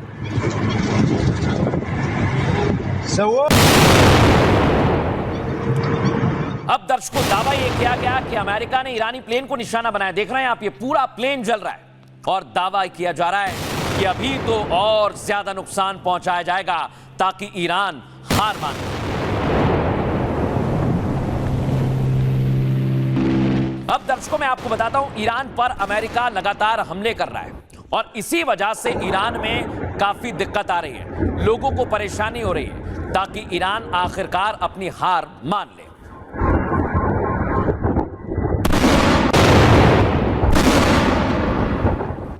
अब दर्शकों दावा यह किया गया कि अमेरिका ने ईरानी प्लेन को निशाना बनाया। देख रहे हैं आप, ये पूरा प्लेन जल रहा है और दावा किया जा रहा है कि अभी तो और ज्यादा नुकसान पहुंचाया जाएगा ताकि ईरान हार माने। अब दर्शकों मैं आपको बताता हूं, ईरान पर अमेरिका लगातार हमले कर रहा है और इसी वजह से ईरान में काफी दिक्कत आ रही है, लोगों को परेशानी हो रही है, ताकि ईरान आखिरकार अपनी हार मान ले।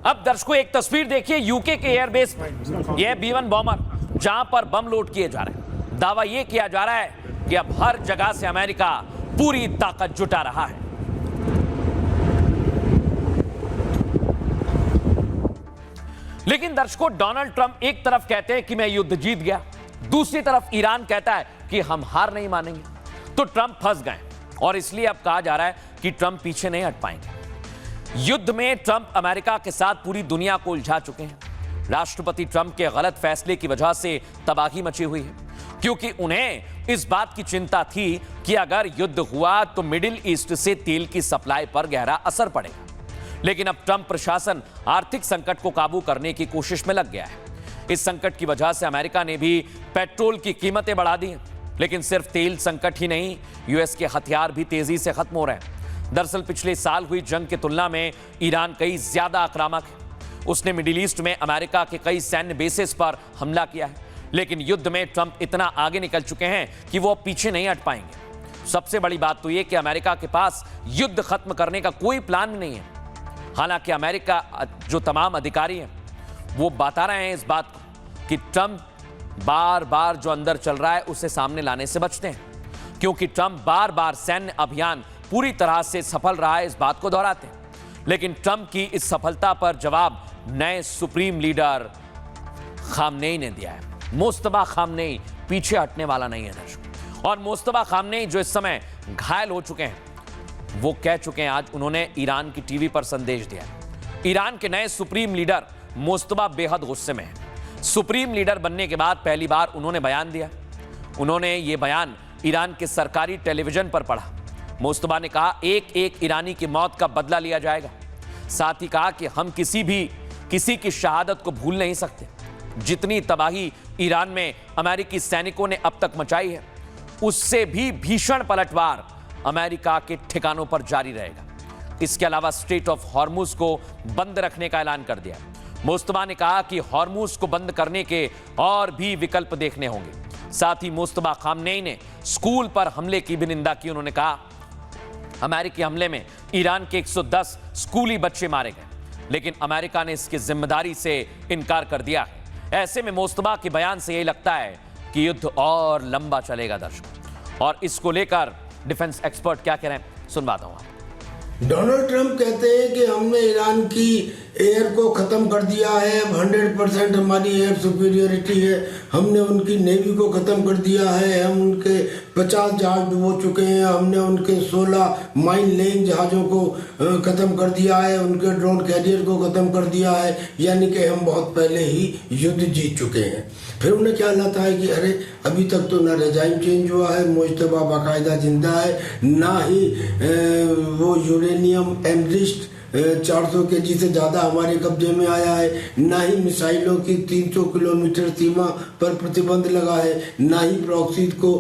अब दर्शकों एक तस्वीर देखिए यूके के एयरबेस में। यह B-1 बॉम्बर जहां पर बम लोड किए जा रहे हैं। दावा यह किया जा रहा है कि अब हर जगह से अमेरिका पूरी ताकत जुटा रहा है। लेकिन दर्शकों डोनाल्ड ट्रंप एक तरफ कहते हैं कि मैं युद्ध जीत गया, दूसरी तरफ ईरान कहता है कि हम हार नहीं मानेंगे। तो ट्रंप फंस गए और इसलिए अब कहा जा रहा है कि ट्रंप पीछे नहीं हट पाएंगे। युद्ध में ट्रंप अमेरिका के साथ पूरी दुनिया को उलझा चुके हैं। राष्ट्रपति ट्रंप के गलत फैसले की वजह से तबाही मची हुई है, क्योंकि उन्हें इस बात की चिंता थी कि अगर युद्ध हुआ तो मिडिल ईस्ट से तेल की सप्लाई पर गहरा असर पड़ेगा। लेकिन अब ट्रंप प्रशासन आर्थिक संकट को काबू करने की कोशिश में लग गया है। इस संकट की वजह से अमेरिका ने भी पेट्रोल की कीमतें बढ़ा दी हैं। लेकिन सिर्फ तेल संकट ही नहीं, यूएस के हथियार भी तेजी से खत्म हो रहे हैं। दरअसल पिछले साल हुई जंग की तुलना में ईरान कई ज्यादा आक्रामक है। उसने मिडिल ईस्ट में अमेरिका के कई सैन्य बेसेस पर हमला किया है। लेकिन युद्ध में ट्रंप इतना आगे निकल चुके हैं कि वो पीछे नहीं हट पाएंगे। सबसे बड़ी बात तो ये कि अमेरिका के पास युद्ध खत्म करने का कोई प्लान नहीं है। हालांकि अमेरिका जो तमाम अधिकारी हैं वो बता रहे हैं इस बात को कि ट्रंप बार बार जो अंदर चल रहा है उसे सामने लाने से बचते हैं, क्योंकि ट्रंप बार बार सैन्य अभियान पूरी तरह से सफल रहा है इस बात को दोहराते हैं। लेकिन ट्रंप की इस सफलता पर जवाब नए सुप्रीम लीडर खामनेई ने दिया है। मुस्तफा खामनेई पीछे हटने वाला नहीं है दर्शकों। और मुस्तफा खामनेई जो इस समय घायल हो चुके हैं, वो कह चुके हैं, आज उन्होंने ईरान की टीवी पर संदेश दिया है। ईरान के नए सुप्रीम लीडर मुस्तफा बेहद गुस्से में है। सुप्रीम लीडर बनने के बाद पहली बार उन्होंने बयान दिया। उन्होंने ये बयान ईरान के सरकारी टेलीविजन पर पढ़ा। मुस्तफा ने कहा, एक एक ईरानी की मौत का बदला लिया जाएगा। साथ ही कहा कि हम किसी की शहादत को भूल नहीं सकते। जितनी तबाही ईरान में अमेरिकी सैनिकों ने अब तक मचाई है, उससे भी भीषण पलटवार अमेरिका के ठिकानों पर जारी रहेगा। इसके अलावा स्ट्रेट ऑफ हॉर्मुज को बंद रखने का ऐलान कर दिया। मुस्तफा ने कहा कि हॉर्मुज को बंद करने के और भी विकल्प देखने होंगे। साथ ही मुस्तफा खामनेई ने स्कूल पर हमले की भी निंदा की। उन्होंने कहा, अमेरिकी हमले में ईरान के 110 स्कूली बच्चे मारे गए, लेकिन अमेरिका ने इसकी जिम्मेदारी से इनकार कर दिया है। ऐसे में मुस्तफा के बयान से यही लगता है कि युद्ध और लंबा चलेगा दर्शकों। और इसको लेकर डिफेंस एक्सपर्ट क्या कह रहे हैं, सुनवाता हूं। डोनाल्ड ट्रंप कहते हैं कि हमने ईरान की एयर को ख़त्म कर दिया है, 100% हमारी एयर सुपीरियरिटी है, हमने उनकी नेवी को ख़त्म कर दिया है, हम उनके 50 जहाज डुबो चुके हैं, हमने उनके 16 माइन लेइंग जहाज़ों को ख़त्म कर दिया है, उनके ड्रोन कैरियर को ख़त्म कर दिया है, यानी कि हम बहुत पहले ही युद्ध जीत चुके हैं। फिर उन्हें क्या लगता है कि अरे अभी तक तो ना रेजाइम चेंज हुआ है, मुस्तफा बाकायदा जिंदा है, ना ही वो यूरेनियम एनरिच्ड 400 kg से ज़्यादा हमारे कब्जे में आया है, ना ही मिसाइलों की 300 किलोमीटर सीमा पर प्रतिबंध लगा है, ना ही प्रॉक्सी को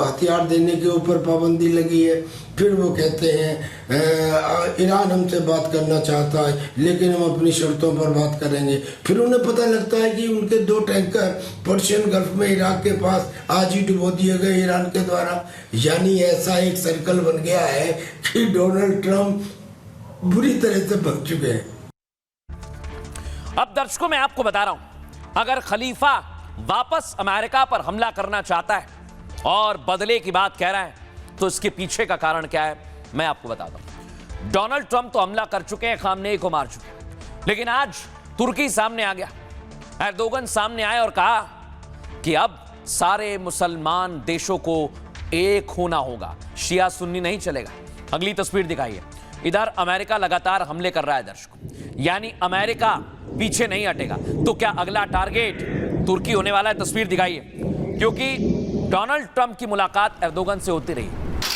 हथियार देने के ऊपर पाबंदी लगी है। फिर वो कहते हैं ईरान हमसे बात करना चाहता है, लेकिन हम अपनी शर्तों पर बात करेंगे। फिर उन्हें पता लगता है कि उनके 2 टैंकर पर्शियन गल्फ में इराक के पास आज ही डुबो दिए गए ईरान के द्वारा। यानी ऐसा एक सर्कल बन गया है कि डोनाल्ड ट्रंप बुरी तरह से भग चुके हैं। अब दर्शकों मैं आपको बता रहा हूं, अगर खलीफा वापस अमेरिका पर हमला करना चाहता है और बदले की बात कह रहा है, तो इसके पीछे का कारण क्या है मैं आपको बताता हूं। डोनाल्ड ट्रंप तो हमला कर चुके हैं, खामनेई को मार चुके हैं, लेकिन आज तुर्की सामने आ गया। एर्दोगन सामने आए और कहा कि अब सारे मुसलमान देशों को एक होना होगा, शिया सुन्नी नहीं चलेगा। अगली तस्वीर दिखाइए। इधर अमेरिका लगातार हमले कर रहा है दर्शकों, यानी अमेरिका पीछे नहीं हटेगा। तो क्या अगला टारगेट तुर्की होने वाला है? तस्वीर दिखाइए। क्योंकि डोनाल्ड ट्रंप की मुलाकात एर्दोगन से होती रही,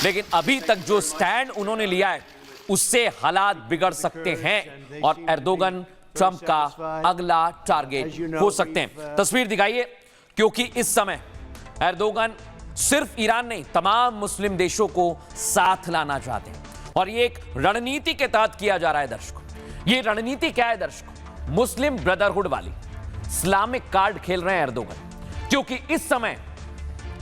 लेकिन अभी तक जो स्टैंड उन्होंने लिया है उससे हालात बिगड़ सकते हैं और एर्दोगन ट्रंप का अगला टारगेट हो सकते हैं। तस्वीर दिखाइए। क्योंकि इस समय एर्दोगन सिर्फ ईरान नहीं, तमाम मुस्लिम देशों को साथ लाना चाहते हैं और ये एक रणनीति के तहत किया जा रहा है दर्शकों। ये रणनीति क्या है दर्शकों? मुस्लिम ब्रदरहुड वाली, इस्लामिक कार्ड खेल रहे हैं एर्दोगन, क्योंकि इस समय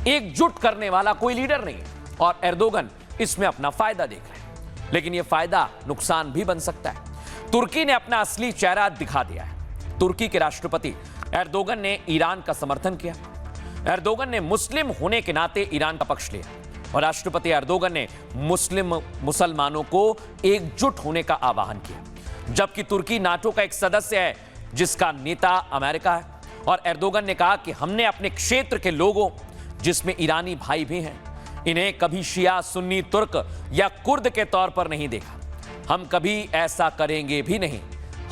एकजुट करने वाला कोई लीडर नहीं है और एर्दोगन इसमें अपना फायदा देख रहे हैं। लेकिन यह फायदा नुकसान भी बन सकता है। तुर्की ने अपना असली चेहरा दिखा दिया है। तुर्की के राष्ट्रपति एर्दोगन ने ईरान का समर्थन किया। एर्दोगन ने मुस्लिम होने के नाते ईरान का पक्ष लिया और राष्ट्रपति एर्दोगन ने मुसलमानों को एकजुट होने का आह्वान किया। जबकि तुर्की नाटो का एक सदस्य है जिसका नेता अमेरिका है और एर्दोगन ने कहा कि हमने अपने क्षेत्र के लोगों, जिसमें ईरानी भाई भी हैं, इन्हें कभी शिया, सुन्नी, तुर्क या कुर्द के तौर पर नहीं देखा। हम कभी ऐसा करेंगे भी नहीं।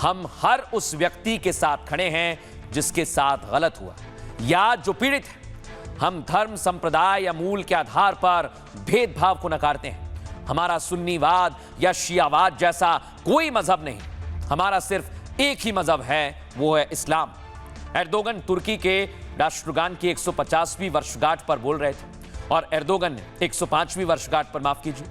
हम हर उस व्यक्ति के साथ खड़े हैं जिसके साथ गलत हुआ या जो पीड़ित है। हम धर्म, संप्रदाय या मूल के आधार पर भेदभाव को नकारते हैं। हमारा सुन्नीवाद या शियावाद जैसा कोई मजहब नहीं, हमारा सिर्फ एक ही मजहब है, वो है इस्लाम। एर्दोगन तुर्की के राष्ट्रगान की 150वीं वर्षगांठ पर बोल रहे थे और एर्दोगन ने 105वीं वर्षगांठ पर, माफ कीजिए,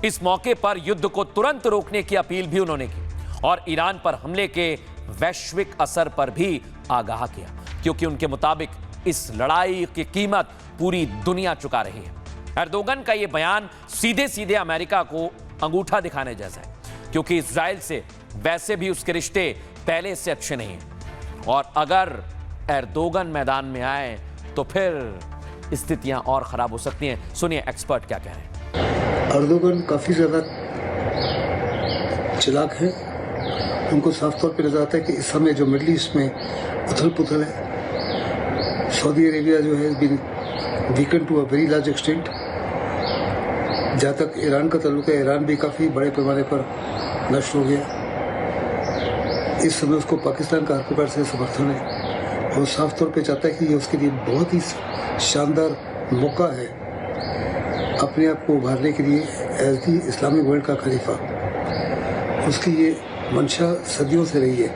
इस मौके पर युद्ध को तुरंत रोकने की अपील भी उन्होंने की और ईरान पर हमले के वैश्विक असर पर भी आगाह किया, क्योंकि उनके मुताबिक इस लड़ाई की कीमत पूरी दुनिया चुका रही है। एर्दोगन का यह बयान सीधे सीधे अमेरिका को अंगूठा दिखाने जैसा है, क्योंकि इजराइल से वैसे भी उसके रिश्ते पहले से अच्छे नहीं हैं और अगर एर्दोगन मैदान में आए तो फिर स्थितियां और खराब हो सकती हैं। सुनिए एक्सपर्ट क्या कह रहे हैं। एर्दोगन काफी ज्यादा चालाक है, उनको साफ तौर पर नजर आता है कि इस समय जो मिडल ईस्ट में उथल पुथल है, सऊदी अरेबिया जो है been weaken to a very large extent. जहाँ तक ईरान का ताल्लुक है, ईरान भी काफी बड़े पैमाने पर नष्ट हो गया। इस समय उसको पाकिस्तान का हर प्रकार से समर्थन है और साफ तौर पे चाहता है कि ये उसके लिए बहुत ही शानदार मौका है अपने आप को उभारने के लिए एज दी इस्लामिक वर्ल्ड का खलीफा। उसकी ये मंशा सदियों से रही है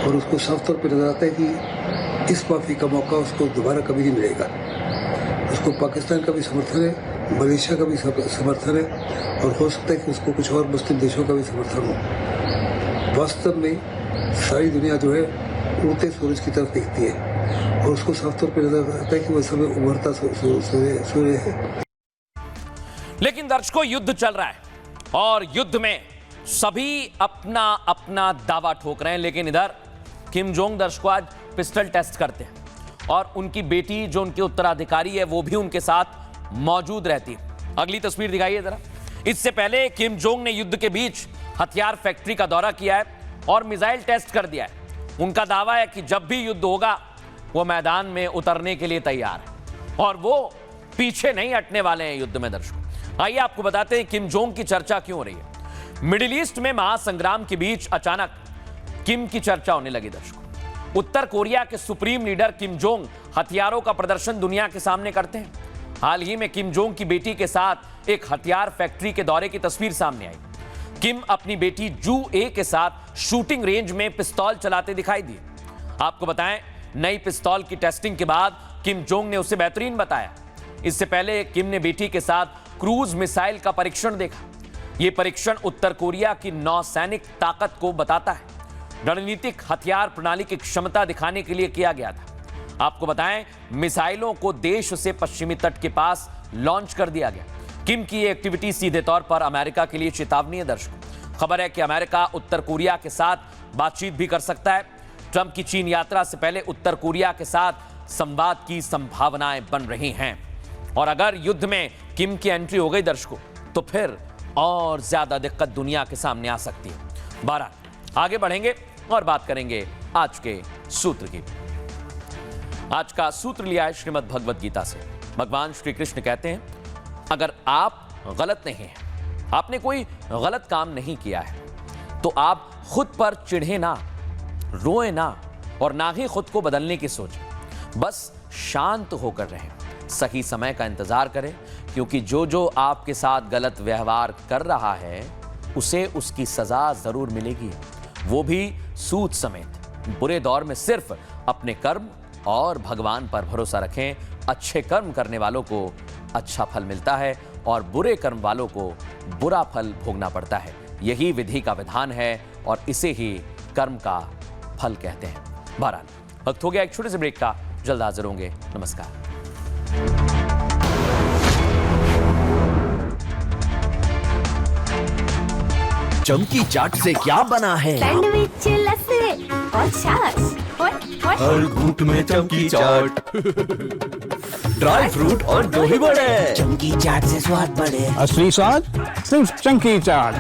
और उसको साफ तौर पे नजर आता है कि इस माफी का मौका उसको दोबारा कभी नहीं मिलेगा। उसको पाकिस्तान का भी समर्थन है, मलेशिया का भी समर्थन है और हो सकता है कि उसको कुछ और मुस्लिम देशों का भी समर्थन हो। वास्तव में सारी दुनिया जो है उगते सूरज की तरफ देखती है और उसको साफ तौर पर नजर आता है कि वह समय उभरता सूर्य है। लेकिन दर्शकों, युद्ध चल रहा है और युद्ध में सभी अपना अपना दावा ठोक रहे हैं, लेकिन इधर किम जोंग दर्शकों आज पिस्टल टेस्ट करते हैं और उनकी बेटी जो उनके उत्तराधिकारी है वो भी उनके साथ मौजूद रहती है। अगली तस्वीर दिखाइए जरा। इससे पहले किम जोंग ने युद्ध के बीच हथियार फैक्ट्री का दौरा किया है और मिसाइल टेस्ट कर दिया है। उनका दावा है कि जब भी युद्ध होगा वो मैदान में उतरने के लिए तैयार है और वो पीछे नहीं हटने वाले हैं युद्ध में। दर्शकों, आइए आपको बताते हैं किम जोंग की चर्चा क्यों हो रही है। मिडिल ईस्ट में महासंग्राम के बीच अचानक किम की चर्चा होने लगी। दर्शकों, उत्तर कोरिया के सुप्रीम लीडर किम जोंग हथियारों का प्रदर्शन दुनिया के सामने करते हैं। हाल ही में किम जोंग की बेटी के साथ एक हथियार फैक्ट्री के दौरे की तस्वीर सामने आई। किम अपनी बेटी जू ए के साथ शूटिंग रेंज में पिस्तौल चलाते दिखाई दिए। आपको बताएं, नई पिस्तौल की टेस्टिंग के बाद किम जोंग ने उसे बेहतरीन बताया। इससे पहले किम ने बेटी के साथ क्रूज मिसाइल का परीक्षण देखा। यह परीक्षण उत्तर कोरिया की नौसैनिक ताकत को बताता है। रणनीतिक हथियार प्रणाली की क्षमता दिखाने के लिए किया गया था। आपको बताएं, मिसाइलों को देश से पश्चिमी तट के पास लॉन्च कर दिया गया। किम की ये एक्टिविटी सीधे तौर पर अमेरिका के लिए चेतावनी है। दर्शकों, खबर है कि अमेरिका उत्तर कोरिया के साथ बातचीत भी कर सकता है। ट्रंप की चीन यात्रा से पहले उत्तर कोरिया के साथ संवाद की संभावनाएं बन रही हैं और अगर युद्ध में किम की एंट्री हो गई दर्शकों, तो फिर और ज्यादा दिक्कत दुनिया के सामने आ सकती है। बहरहाल आगे बढ़ेंगे और बात करेंगे आज के सूत्र की। आज का सूत्र लिया है श्रीमद् भगवद गीता से। भगवान श्री कृष्ण कहते हैं, अगर आप गलत नहीं हैं, आपने कोई गलत काम नहीं किया है, तो आप खुद पर चिढ़े ना, रोए ना और ना ही खुद को बदलने की सोचें। बस शांत होकर रहें, सही समय का इंतजार करें, क्योंकि जो आपके साथ गलत व्यवहार कर रहा है उसे उसकी सजा जरूर मिलेगी, वो भी सूद समेत। बुरे दौर में सिर्फ अपने कर्म और भगवान पर भरोसा रखें। अच्छे कर्म करने वालों को अच्छा फल मिलता है और बुरे कर्म वालों को बुरा फल भोगना पड़ता है। यही विधि का विधान है और इसे ही कर्म का फल कहते हैं। बहरहाल वक्त हो गया एक छोटे से ब्रेक का, जल्द हाजिर होंगे। नमस्कार। चमकी चाट से क्या बना है? सैंडविच, लस्सी और छाछ हर घूंट में चमकी चाट, ड्राई फ्रूट और दही बड़े। चमकी चाट से स्वाद बढ़े। असली स्वाद सिर्फ चमकी चाट।